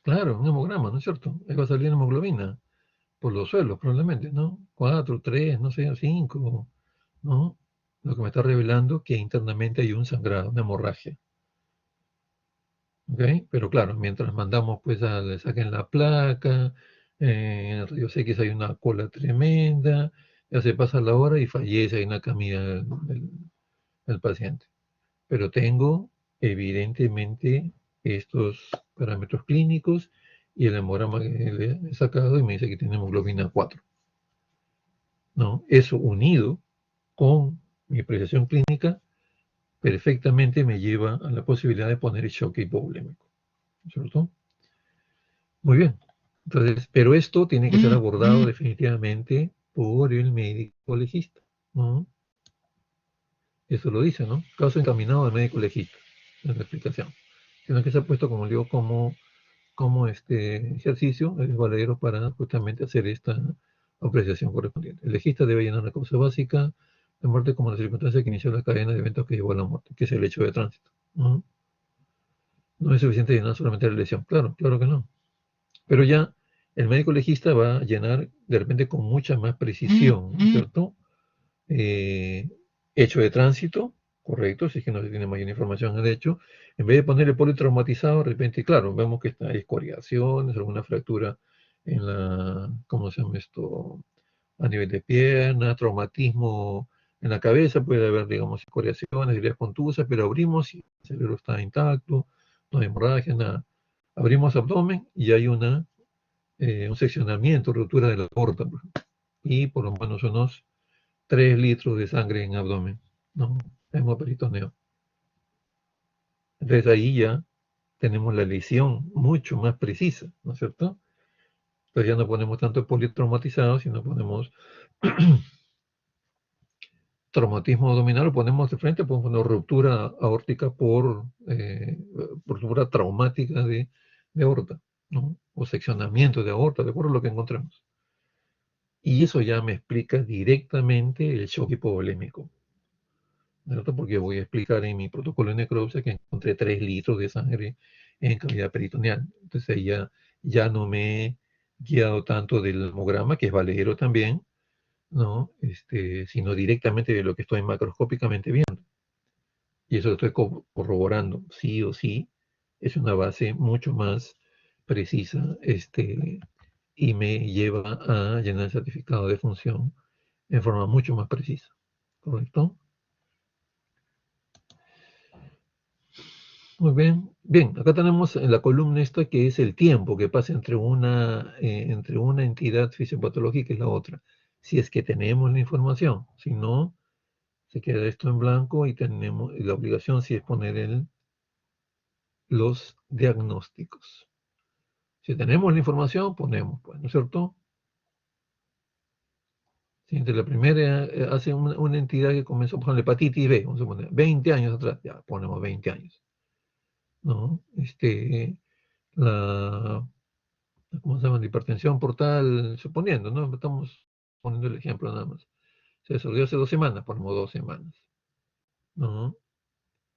Claro, un hemograma, ¿no es cierto? Ahí va a salir hemoglobina por los suelos, probablemente, ¿no? 4, 3, no sé, 5, ¿no? Lo que me está revelando que internamente hay un sangrado, una hemorragia. ¿Ok? Pero claro, mientras mandamos pues a le saquen la placa, en el rayos X hay una cola tremenda, ya se pasa la hora y fallece en la camilla el paciente. Pero tengo evidentemente estos parámetros clínicos y el hemograma que le he sacado y me dice que tiene hemoglobina 4. ¿No? Eso unido con mi apreciación clínica perfectamente me lleva a la posibilidad de poner el choque hipovolémico. ¿Cierto? Muy bien. Entonces, pero esto tiene que ser abordado definitivamente por el médico legista, ¿no? Eso lo dice, ¿no? Caso encaminado al médico legista, en la explicación. Sino que se ha puesto, como digo, como este ejercicio es valedero para justamente hacer esta apreciación correspondiente. El legista debe llenar la causa básica de muerte como la circunstancia que inició la cadena de eventos que llevó a la muerte, que es el hecho de tránsito. ¿No? No es suficiente llenar solamente la lesión. Claro, claro que no. Pero ya el médico legista va a llenar de repente con mucha más precisión, ¿cierto? Hecho de tránsito, correcto, si es que no se tiene mayor información en el hecho. En vez de ponerle politraumatizado, de repente, claro, vemos que está escoriaciones, alguna fractura en la, ¿cómo se llama esto? A nivel de pierna, traumatismo en la cabeza, puede haber, digamos, escoriaciones, heridas contusas, pero abrimos y el cerebro está intacto, no hay hemorragia, nada. Abrimos abdomen y hay un seccionamiento, ruptura de la aorta, y por lo menos unos 3 litros de sangre en abdomen, ¿no? Hemoperitoneo. Entonces ahí ya tenemos la lesión mucho más precisa, ¿no es cierto? Entonces ya no ponemos tanto politraumatizado, sino ponemos traumatismo abdominal, lo ponemos de frente, podemos poner ruptura aórtica por ruptura traumática de aorta, ¿no? O seccionamiento de aorta, de acuerdo a lo que encontremos. Y eso ya me explica directamente el shock hipovolémico, ¿cierto? Porque voy a explicar en mi protocolo de necropsia que encontré 3 litros de sangre en cavidad peritoneal. Entonces ahí ya no me he guiado tanto del hemograma, que es valedero también, ¿no? Sino directamente de lo que estoy macroscópicamente viendo. Y eso lo estoy corroborando, sí o sí, es una base mucho más precisa, y me lleva a llenar el certificado de función en forma mucho más precisa, ¿correcto? Muy bien. Bien, acá tenemos en la columna esta que es el tiempo que pasa entre una entidad fisiopatológica y la otra. si es que tenemos la información. Si no, se queda esto en blanco y tenemos la obligación sí es poner los diagnósticos. Si tenemos la información, ponemos, pues, ¿no es cierto? Si entre la primera hace una entidad que comenzó, por ejemplo, la hepatitis B, vamos a poner, 20 años atrás, ya ponemos 20 años, ¿no? La, ¿Cómo se llama? La hipertensión portal, suponiendo, ¿no? Estamos poniendo el ejemplo nada más. Se desarrolló hace 2 semanas, ponemos 2 semanas, ¿no?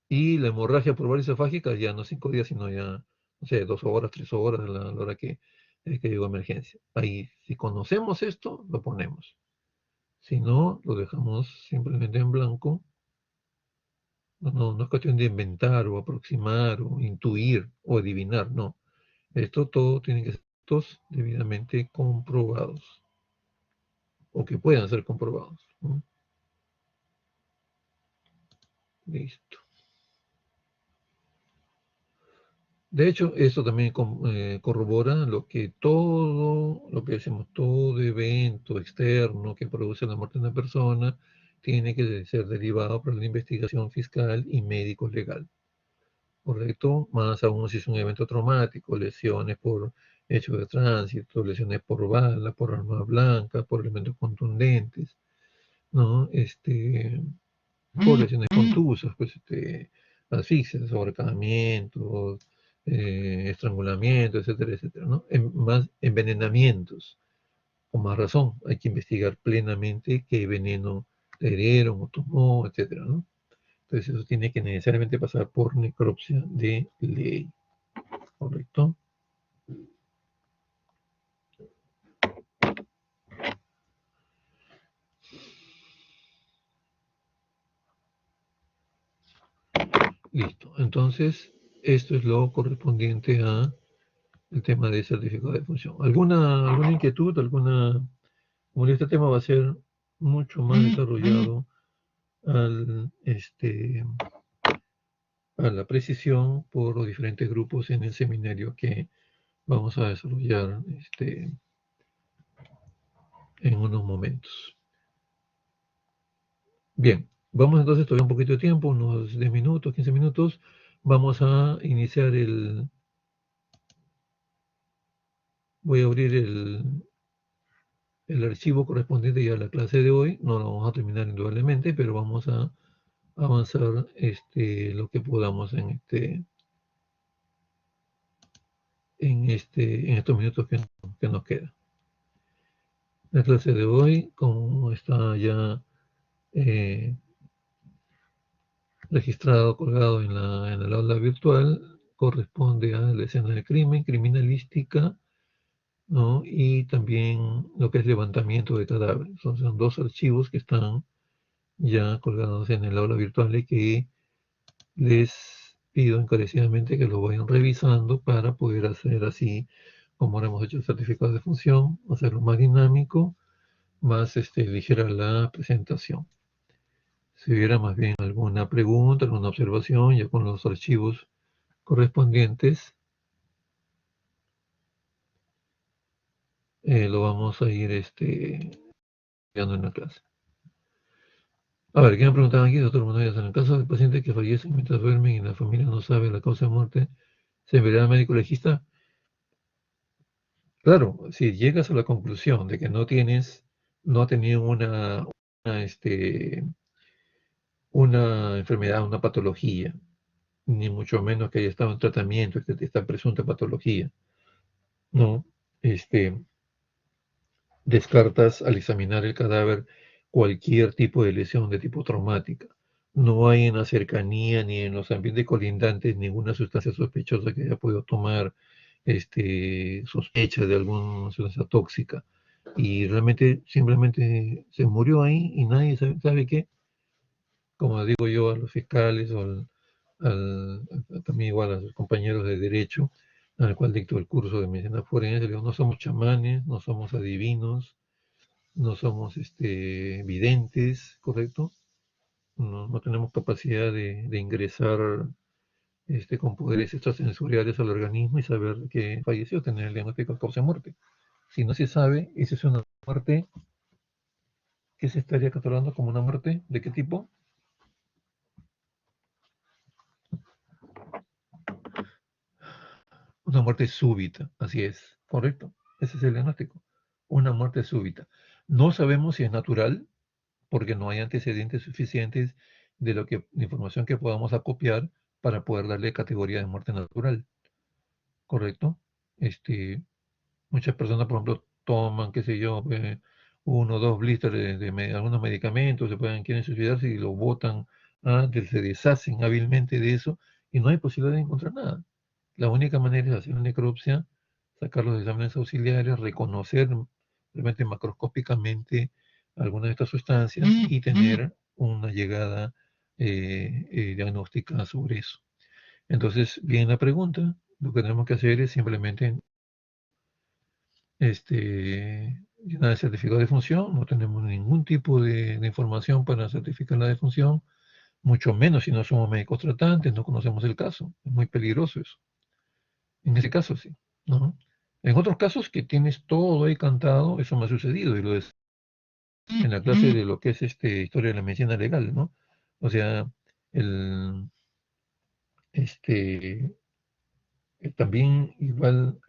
Y la hemorragia por varices esofágicas ya no 5 días, sino ya, no sé, 2 horas, 3 horas, la hora que llegó a emergencia. Ahí, si conocemos esto, lo ponemos. Si no, lo dejamos simplemente en blanco. No es cuestión de inventar o aproximar o intuir o adivinar, no. Esto todo tiene que ser datos debidamente comprobados o que puedan ser comprobados, ¿no? Listo. De hecho, esto también corrobora lo que decimos, todo evento externo que produce la muerte de una persona tiene que ser derivado por la investigación fiscal y médico-legal. ¿Correcto? Más aún si es un evento traumático, lesiones por hechos de tránsito, lesiones por bala, por arma blanca, por elementos contundentes, ¿no? Por lesiones contusas, pues, asfixias, ahorcamientos, estrangulamiento, etcétera, etcétera, ¿no? Más envenenamientos, con más razón, hay que investigar plenamente qué veneno le dieron o tomó, etcétera, ¿no? Entonces eso tiene que necesariamente pasar por necropsia de ley, ¿correcto? Listo. Entonces, esto es lo correspondiente a el tema de certificado de función. ¿Alguna inquietud? Como este tema va a ser mucho más desarrollado a la precisión por los diferentes grupos en el seminario que vamos a desarrollar en unos momentos. Bien, vamos entonces, todavía un poquito de tiempo, unos 10 minutos, 15 minutos. Vamos a iniciar voy a abrir el archivo correspondiente ya a la clase de hoy. No lo vamos a terminar indudablemente, pero vamos a avanzar lo que podamos en estos minutos que nos quedan. La clase de hoy, como está ya registrado, colgado en el aula virtual, corresponde a la escena del crimen, criminalística, ¿no? Y también lo que es levantamiento de cadáveres. Son 2 archivos que están ya colgados en el aula virtual y que les pido encarecidamente que lo vayan revisando para poder hacer así, como ahora hemos hecho el certificado de función, hacerlo más dinámico, más ligera la presentación. Si hubiera más bien alguna pregunta, alguna observación, ya con los archivos correspondientes, lo vamos a ir viendo en la clase. A ver, ¿qué me preguntaban aquí, doctor Manuel? En el caso del paciente que fallece mientras duermen y la familia no sabe la causa de muerte, ¿se verá al médico legista? Claro, si llegas a la conclusión de que no ha tenido una enfermedad, una patología, ni mucho menos que haya estado en tratamiento, esta presunta patología, no, descartas al examinar el cadáver cualquier tipo de lesión de tipo traumática. No hay en la cercanía ni en los ambientes colindantes ninguna sustancia sospechosa que haya podido tomar, sospecha de alguna sustancia tóxica. Y realmente simplemente se murió ahí y nadie sabe qué. Como digo yo a los fiscales o también igual a los compañeros de derecho, al cual dicto el curso de medicina forense, digo, no somos chamanes, no somos adivinos, no somos videntes, ¿correcto? No tenemos capacidad de ingresar con poderes extrasensoriales al organismo y saber que falleció, tener el diagnóstico de causa de muerte. Si no se sabe, esa es una muerte ¿qué se estaría catalogando como una muerte? ¿De qué tipo? Una muerte súbita, así es, correcto. Ese es el diagnóstico. Una muerte súbita. No sabemos si es natural, porque no hay antecedentes suficientes de información que podamos acopiar para poder darle categoría de muerte natural, ¿correcto? Muchas personas, por ejemplo, toman, qué sé yo, 1 o 2 blisters de algunos medicamentos, quieren suicidarse y lo botan, se deshacen hábilmente de eso y no hay posibilidad de encontrar nada. La única manera es hacer una necropsia, sacar los exámenes auxiliares, reconocer realmente macroscópicamente alguna de estas sustancias y tener una llegada diagnóstica sobre eso. Entonces, bien la pregunta, lo que tenemos que hacer es simplemente llenar el certificado de función, no tenemos ningún tipo de información para certificar la defunción, mucho menos si no somos médicos tratantes, no conocemos el caso, es muy peligroso eso. En ese caso sí, ¿no? En otros casos que tienes todo ahí cantado, eso me ha sucedido y lo es en la clase de lo que es historia de la medicina legal, ¿no? O sea, el, también igual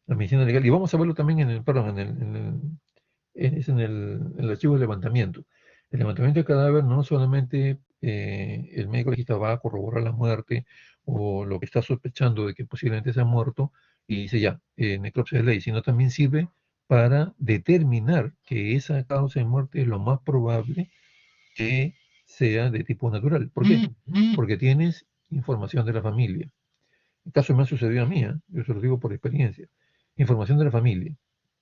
la medicina legal, y vamos a verlo también perdón, en el archivo de levantamiento. El levantamiento de cadáver no solamente el médico legista va a corroborar la muerte o lo que está sospechando de que posiblemente se ha muerto y dice ya, necropsia de ley, sino también sirve para determinar que esa causa de muerte es lo más probable que sea de tipo natural. ¿Por qué? Porque tienes información de la familia. El caso me ha sucedido a mí, yo se lo digo por experiencia. Información de la familia.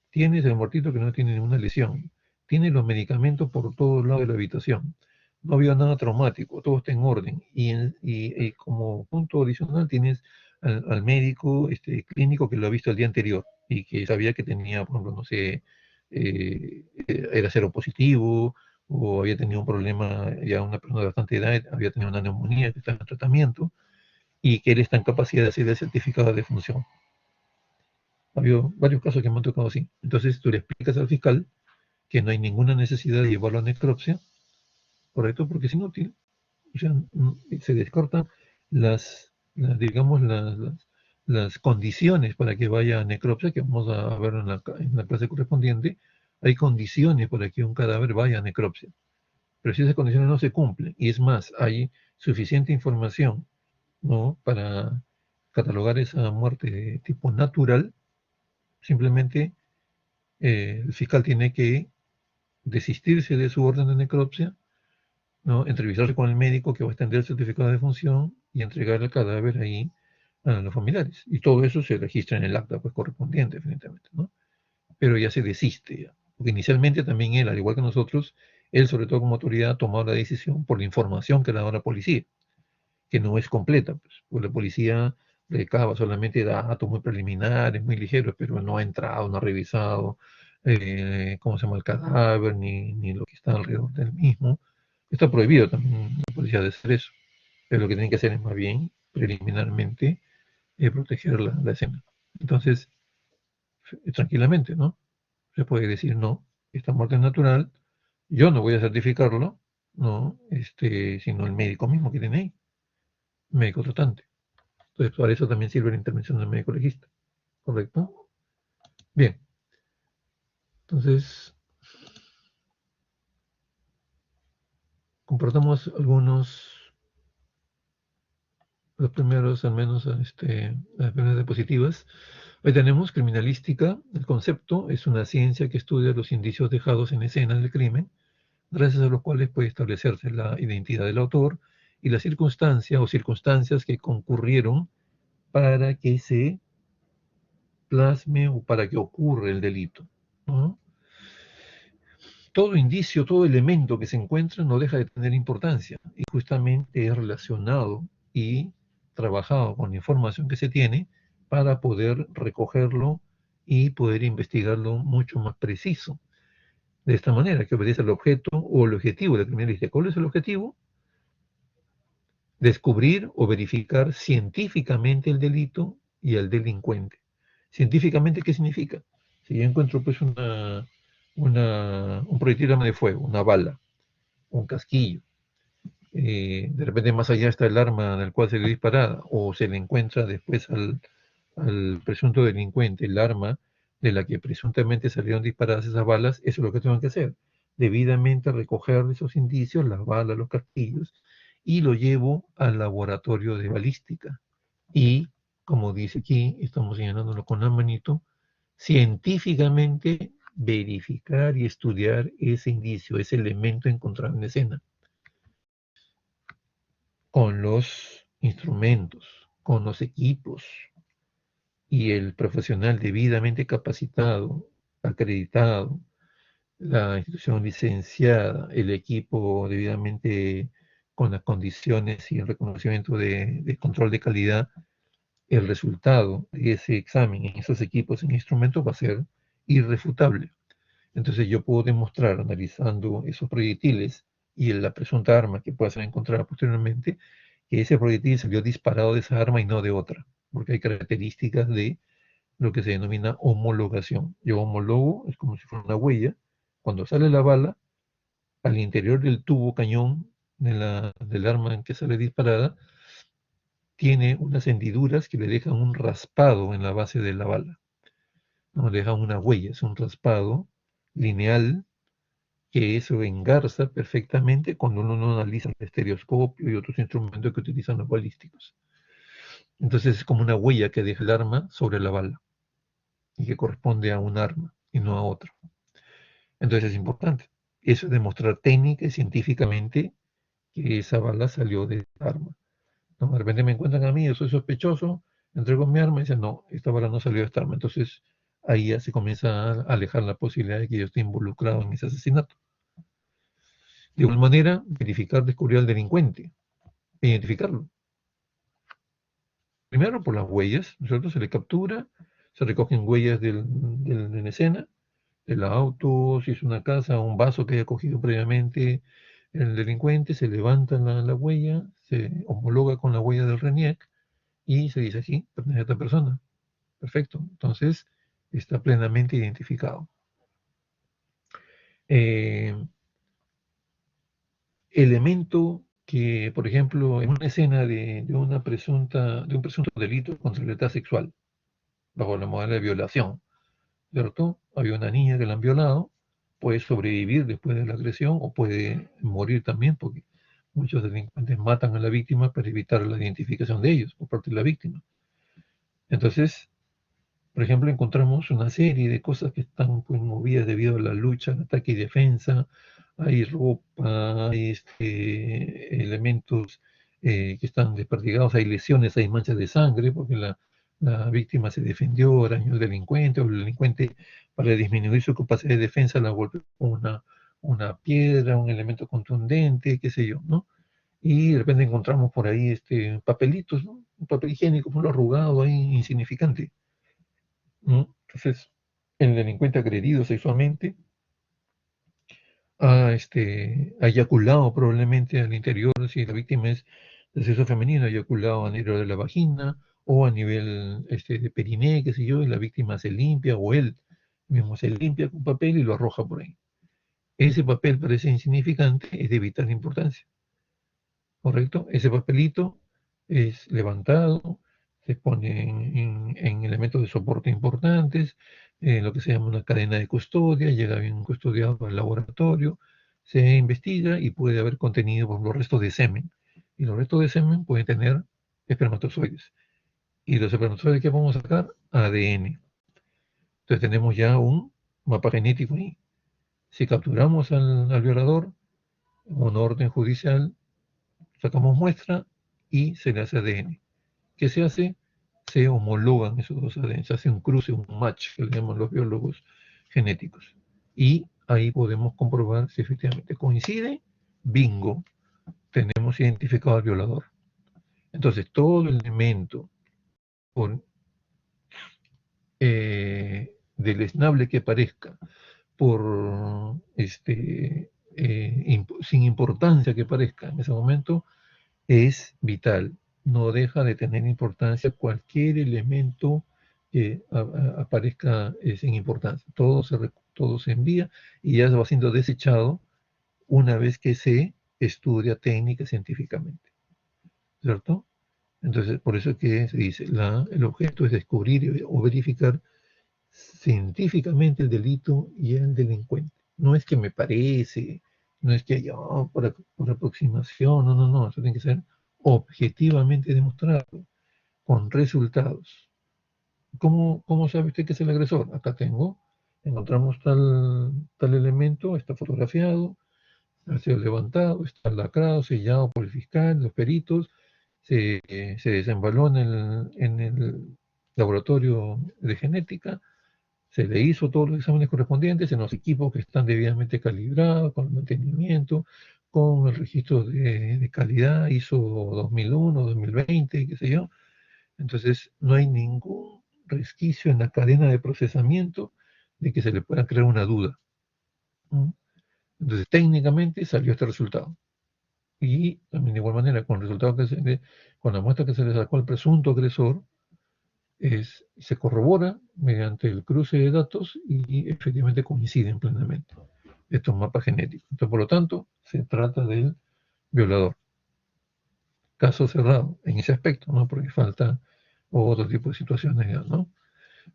Tienes el muertito que no tiene ninguna lesión. Tienes los medicamentos por todos lados de la habitación. No había nada traumático, todo está en orden. Y como punto adicional tienes al médico clínico que lo ha visto el día anterior y que sabía que tenía, por ejemplo, no sé, era seropositivo o había tenido un problema, ya una persona de bastante edad, había tenido una neumonía que está en tratamiento y que él está en capacidad de hacer el certificado de función. Ha habido varios casos que me han tocado así. Entonces tú le explicas al fiscal que no hay ninguna necesidad de llevarlo a necropsia, ¿correcto? Porque es inútil. O sea, se descartan digamos, las condiciones para que vaya a necropsia, que vamos a ver en la clase correspondiente. Hay condiciones para que un cadáver vaya a necropsia. Pero si esas condiciones no se cumplen, y es más, hay suficiente información, ¿no?, para catalogar esa muerte de tipo natural, simplemente el fiscal tiene que desistirse de su orden de necropsia, ¿no?, entrevistarse con el médico que va a extender el certificado de defunción y entregar el cadáver ahí a los familiares. Y todo eso se registra en el acta pues, correspondiente, definitivamente, ¿no? Pero ya se desiste, ya. Porque inicialmente también él, al igual que nosotros, él sobre todo como autoridad ha tomado la decisión por la información que le da la policía, que no es completa, pues, porque la policía recaba solamente datos muy preliminares, muy ligeros, pero no ha entrado, no ha revisado cómo se llama el cadáver, ni lo que está alrededor del mismo. Está prohibido también la policía de hacer eso, pero lo que tienen que hacer es más bien, preliminarmente, proteger la escena. Entonces, tranquilamente, ¿no? Se puede decir, no, esta muerte es natural, yo no voy a certificarlo, no, sino el médico mismo que tiene ahí, médico tratante. Entonces, para eso también sirve la intervención del médico legista, ¿correcto? Bien, entonces, compartamos los primeros, al menos, las primeras diapositivas. Hoy tenemos criminalística. El concepto es una ciencia que estudia los indicios dejados en escena del crimen, gracias a los cuales puede establecerse la identidad del autor y la circunstancia o circunstancias que concurrieron para que se plasme o para que ocurra el delito, ¿no? Todo indicio, todo elemento que se encuentra no deja de tener importancia y justamente es relacionado y trabajado con la información que se tiene para poder recogerlo y poder investigarlo mucho más preciso. De esta manera, que obedece al objeto o el objetivo de la criminalística. ¿Cuál es el objetivo? Descubrir o verificar científicamente el delito y al delincuente. ¿Científicamente qué significa? Si yo encuentro pues un un proyectil de arma de fuego, una bala, un casquillo. De repente más allá está el arma en el cual se le disparada, o se le encuentra después al presunto delincuente el arma de la que presuntamente salieron disparadas esas balas. Eso es lo que tengo que hacer. Debidamente recoger esos indicios, las balas, los casquillos, y lo llevo al laboratorio de balística. Y, como dice aquí, estamos señalándolo con la manito, científicamente verificar y estudiar ese indicio, ese elemento encontrado en escena, con los instrumentos, con los equipos, y el profesional debidamente capacitado, acreditado, la institución licenciada, el equipo debidamente con las condiciones y el reconocimiento de control de calidad, el resultado de ese examen en esos equipos, en instrumentos, va a ser irrefutable. Entonces yo puedo demostrar, analizando esos proyectiles y la presunta arma que pueda ser encontrada posteriormente, que ese proyectil salió disparado de esa arma y no de otra, porque hay características de lo que se denomina homologación. Yo homologo, es como si fuera una huella. Cuando sale la bala, al interior del tubo cañón del arma en que sale disparada, tiene unas hendiduras que le dejan un raspado en la base de la bala. No dejan una huella, es un raspado lineal que eso engarza perfectamente cuando uno analiza el estereoscopio y otros instrumentos que utilizan los balísticos. Entonces es como una huella que deja el arma sobre la bala y que corresponde a un arma y no a otra. Entonces es importante. Eso es demostrar técnica y científicamente que esa bala salió de esa arma. ¿No? De repente me encuentran a mí, yo soy sospechoso, entrego mi arma y dicen, no, esta bala no salió de esta arma. Entonces ahí ya se comienza a alejar la posibilidad de que yo esté involucrado en ese asesinato. De igual manera, verificar, descubrir al delincuente, identificarlo. Primero por las huellas, ¿cierto? Se le captura, se recogen huellas de la escena, del auto, si es una casa, un vaso que haya cogido previamente el delincuente, se levanta la huella, se homologa con la huella del RENIEC y se dice aquí, pertenece a esta persona. Perfecto, entonces está plenamente identificado. Elemento que, por ejemplo, en una escena de un presunto delito contra la libertad sexual, bajo la modalidad de violación, ¿cierto? Había una niña que la han violado, puede sobrevivir después de la agresión o puede morir también, porque muchos delincuentes matan a la víctima para evitar la identificación de ellos por parte de la víctima. Entonces, por ejemplo, encontramos una serie de cosas que están pues, movidas debido a la lucha, al ataque y defensa. Hay ropa, hay elementos que están desperdigados, hay lesiones, hay manchas de sangre, porque la víctima se defendió, arañó al delincuente, o el delincuente, para disminuir su capacidad de defensa, la golpeó con una piedra, un elemento contundente, qué sé yo, ¿no? Y de repente encontramos por ahí papelitos, ¿no? Un papel higiénico, un arrugado ahí, insignificante, ¿no? Entonces, el delincuente agredido sexualmente ha eyaculado probablemente al interior, si la víctima es de sexo femenino, ha eyaculado a nivel de la vagina o a nivel de periné, qué sé yo, y la víctima se limpia o él mismo se limpia con papel y lo arroja por ahí. Ese papel parece insignificante, es de vital importancia, ¿correcto? Ese papelito es levantado, se pone en elementos de soporte importantes, lo que se llama una cadena de custodia, llega bien custodiado al laboratorio, se investiga y puede haber contenido por los restos de semen. Y los restos de semen pueden tener espermatozoides. Y los espermatozoides que vamos a sacar, ADN. Entonces tenemos ya un mapa genético ahí. Si capturamos al violador, en una orden judicial, sacamos muestra y se le hace ADN. ¿Qué se hace? Se homologan esos dos ADN, se hace un cruce, un match, que le llaman los biólogos genéticos. Y ahí podemos comprobar si efectivamente coincide, bingo, tenemos identificado al violador. Entonces, todo elemento por deleznable que parezca, por sin importancia que parezca en ese momento, es vital. No deja de tener importancia cualquier elemento que aparezca sin importancia. Todo se envía y ya se va siendo desechado una vez que se estudia técnica científicamente, ¿cierto? Entonces, por eso que se dice, el objeto es descubrir o verificar científicamente el delito y el delincuente. No es que me parece, no es que yo por aproximación, no, eso tiene que ser objetivamente demostrado, con resultados. ¿Cómo sabe usted que es el agresor? Acá encontramos tal elemento, está fotografiado, ha sido levantado, está lacrado, sellado por el fiscal, los peritos, se desembaló en el laboratorio de genética, se le hizo todos los exámenes correspondientes en los equipos que están debidamente calibrados, con el mantenimiento, con el registro de calidad, ISO 2001, 2020, qué sé yo. Entonces, no hay ningún resquicio en la cadena de procesamiento de que se le pueda crear una duda, ¿no? Entonces, técnicamente salió este resultado. Y también de igual manera, con la muestra que se le sacó al presunto agresor, se corrobora mediante el cruce de datos y efectivamente coinciden plenamente estos mapas genéticos. Entonces, por lo tanto, se trata del violador. Caso cerrado en ese aspecto, ¿no? Porque falta otro tipo de situaciones, ¿no?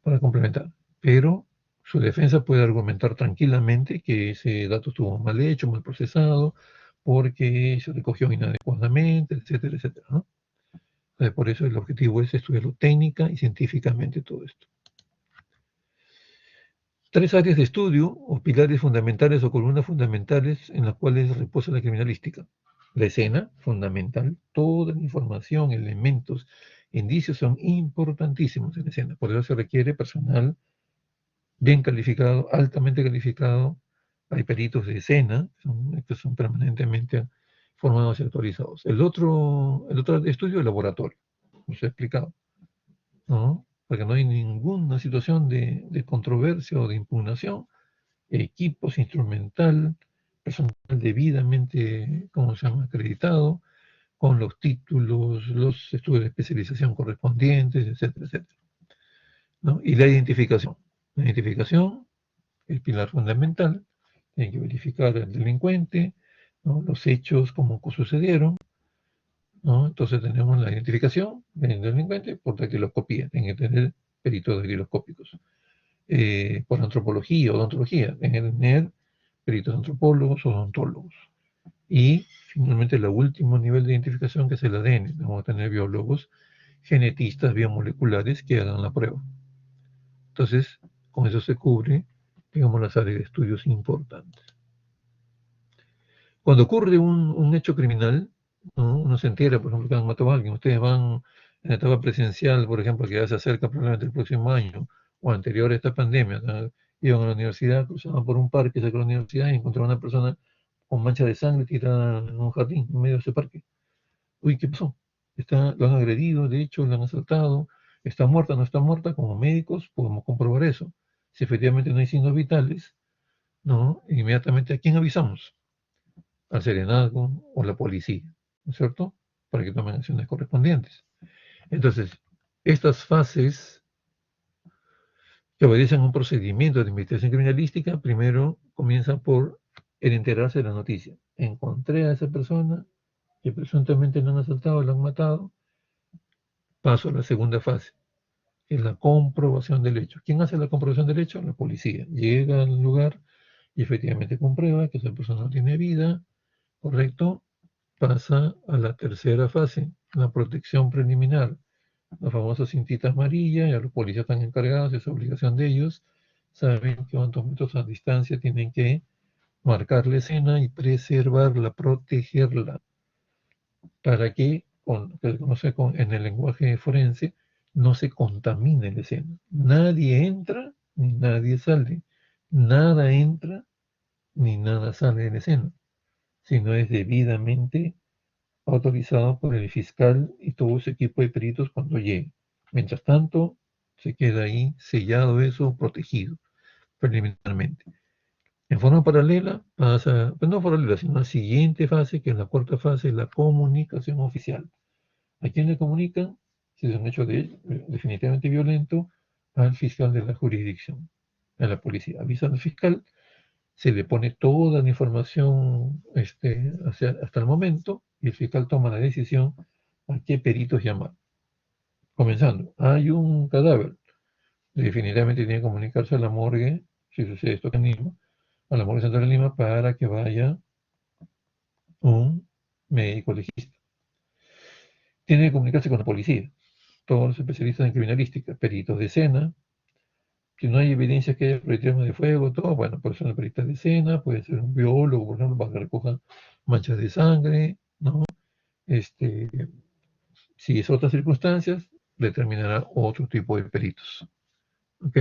Para complementar. Pero su defensa puede argumentar tranquilamente que ese dato estuvo mal hecho, mal procesado, porque se recogió inadecuadamente, etcétera, etcétera, ¿no? Entonces, por eso el objetivo es estudiarlo técnica y científicamente todo esto. 3 áreas de estudio, o pilares fundamentales o columnas fundamentales en las cuales reposa la criminalística. La escena, fundamental, toda la información, elementos, indicios son importantísimos en la escena. Por eso se requiere personal bien calificado, altamente calificado. Hay peritos de escena que son permanentemente formados y actualizados. El otro estudio es laboratorio, os he explicado, ¿no? Porque no hay ninguna situación de controversia o de impugnación. Equipos, instrumental, personal debidamente, ¿cómo se llama?, acreditado, con los títulos, los estudios de especialización correspondientes, etcétera, etcétera, ¿no? Y la identificación. La identificación, el pilar fundamental, tiene que verificar al delincuente, ¿no?, los hechos, cómo sucedieron, ¿no? Entonces tenemos la identificación del delincuente por datiloscopía, tiene que tener peritos datiloscópicos. Por antropología, odontología, tiene que tener peritos antropólogos o odontólogos. Y finalmente el último nivel de identificación, que es el ADN. Vamos a tener biólogos, genetistas, biomoleculares que hagan la prueba. Entonces, con eso se cubre, digamos, las áreas de estudios importantes. Cuando ocurre un hecho criminal, ¿no?, uno se entera, por ejemplo, que han matado a alguien, ustedes van en la etapa presencial, por ejemplo, que ya se acerca probablemente el próximo año, o anterior a esta pandemia, ¿no?, iban a la universidad, cruzaban por un parque cerca de la universidad y encontraban a una persona con mancha de sangre tirada en un jardín, en medio de ese parque. Uy, ¿qué pasó? Lo han agredido, de hecho, lo han asaltado, está muerta, no está muerta. Como médicos podemos comprobar eso. Si efectivamente no hay signos vitales, ¿no?, inmediatamente ¿a quién avisamos? Al serenazgo o la policía, ¿no es cierto?, para que tomen acciones correspondientes. Entonces, estas fases que obedecen a un procedimiento de investigación criminalística, primero comienzan por el enterarse de la noticia. Encontré a esa persona que presuntamente lo han asaltado, lo han matado. Paso a la segunda fase, que es la comprobación del hecho. ¿Quién hace la comprobación del hecho? La policía. Llega al lugar y efectivamente comprueba que esa persona no tiene vida, ¿correcto? Pasa a la tercera fase, la protección preliminar. La famosa cintita amarilla, ya los policías están encargados, es obligación de ellos, saben cuántos metros a distancia tienen que marcar la escena y preservarla, protegerla, para que, que se conoce en el lenguaje forense, no se contamine la escena. Nadie entra ni nadie sale. Nada entra ni nada sale de la escena, sino es debidamente autorizado por el fiscal y todo su equipo de peritos cuando llegue. Mientras tanto, se queda ahí sellado eso, protegido preliminarmente. En forma paralela pasa, pues no paralela, sino la siguiente fase, que es la cuarta fase, la comunicación oficial. ¿A quién le comunican? Si es un hecho definitivamente violento, al fiscal de la jurisdicción, a la policía. Avisan al fiscal, se le pone toda la información hasta el momento y el fiscal toma la decisión a qué peritos llamar. Comenzando, hay un cadáver, definitivamente tiene que comunicarse a la morgue, si sucede esto en Lima, a la morgue central de Lima para que vaya un médico legista. Tiene que comunicarse con la policía, todos los especialistas en criminalística, peritos de escena. Si no hay evidencia que haya proyectil de fuego, todo, bueno, puede ser una perita de escena, puede ser un biólogo, por ejemplo, para que recoja manchas de sangre, ¿no? Si es otras circunstancias, determinará otro tipo de peritos. ¿Ok?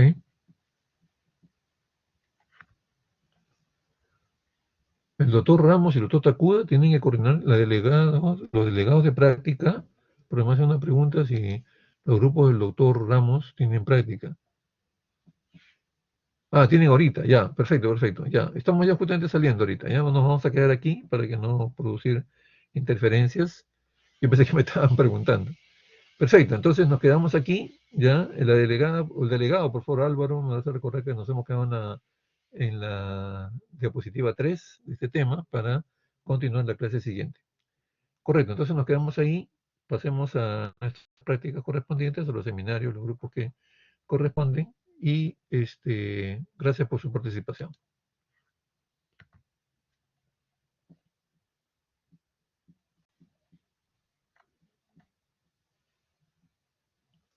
El doctor Ramos y el doctor Takuda tienen que coordinar los delegados de práctica, pero además es una pregunta si los grupos del doctor Ramos tienen práctica. Ah, tienen ahorita, ya, perfecto, perfecto, ya. Estamos ya justamente saliendo ahorita, ya nos vamos a quedar aquí para que no producir interferencias. Yo pensé que me estaban preguntando. Perfecto, entonces nos quedamos aquí, ya, la delegada, o el delegado, por favor, Álvaro, me hace recordar que nos hemos quedado en la diapositiva 3 de este tema para continuar la clase siguiente. Correcto, entonces nos quedamos ahí, pasemos a nuestras prácticas correspondientes, a los seminarios, los grupos que corresponden, y gracias por su participación.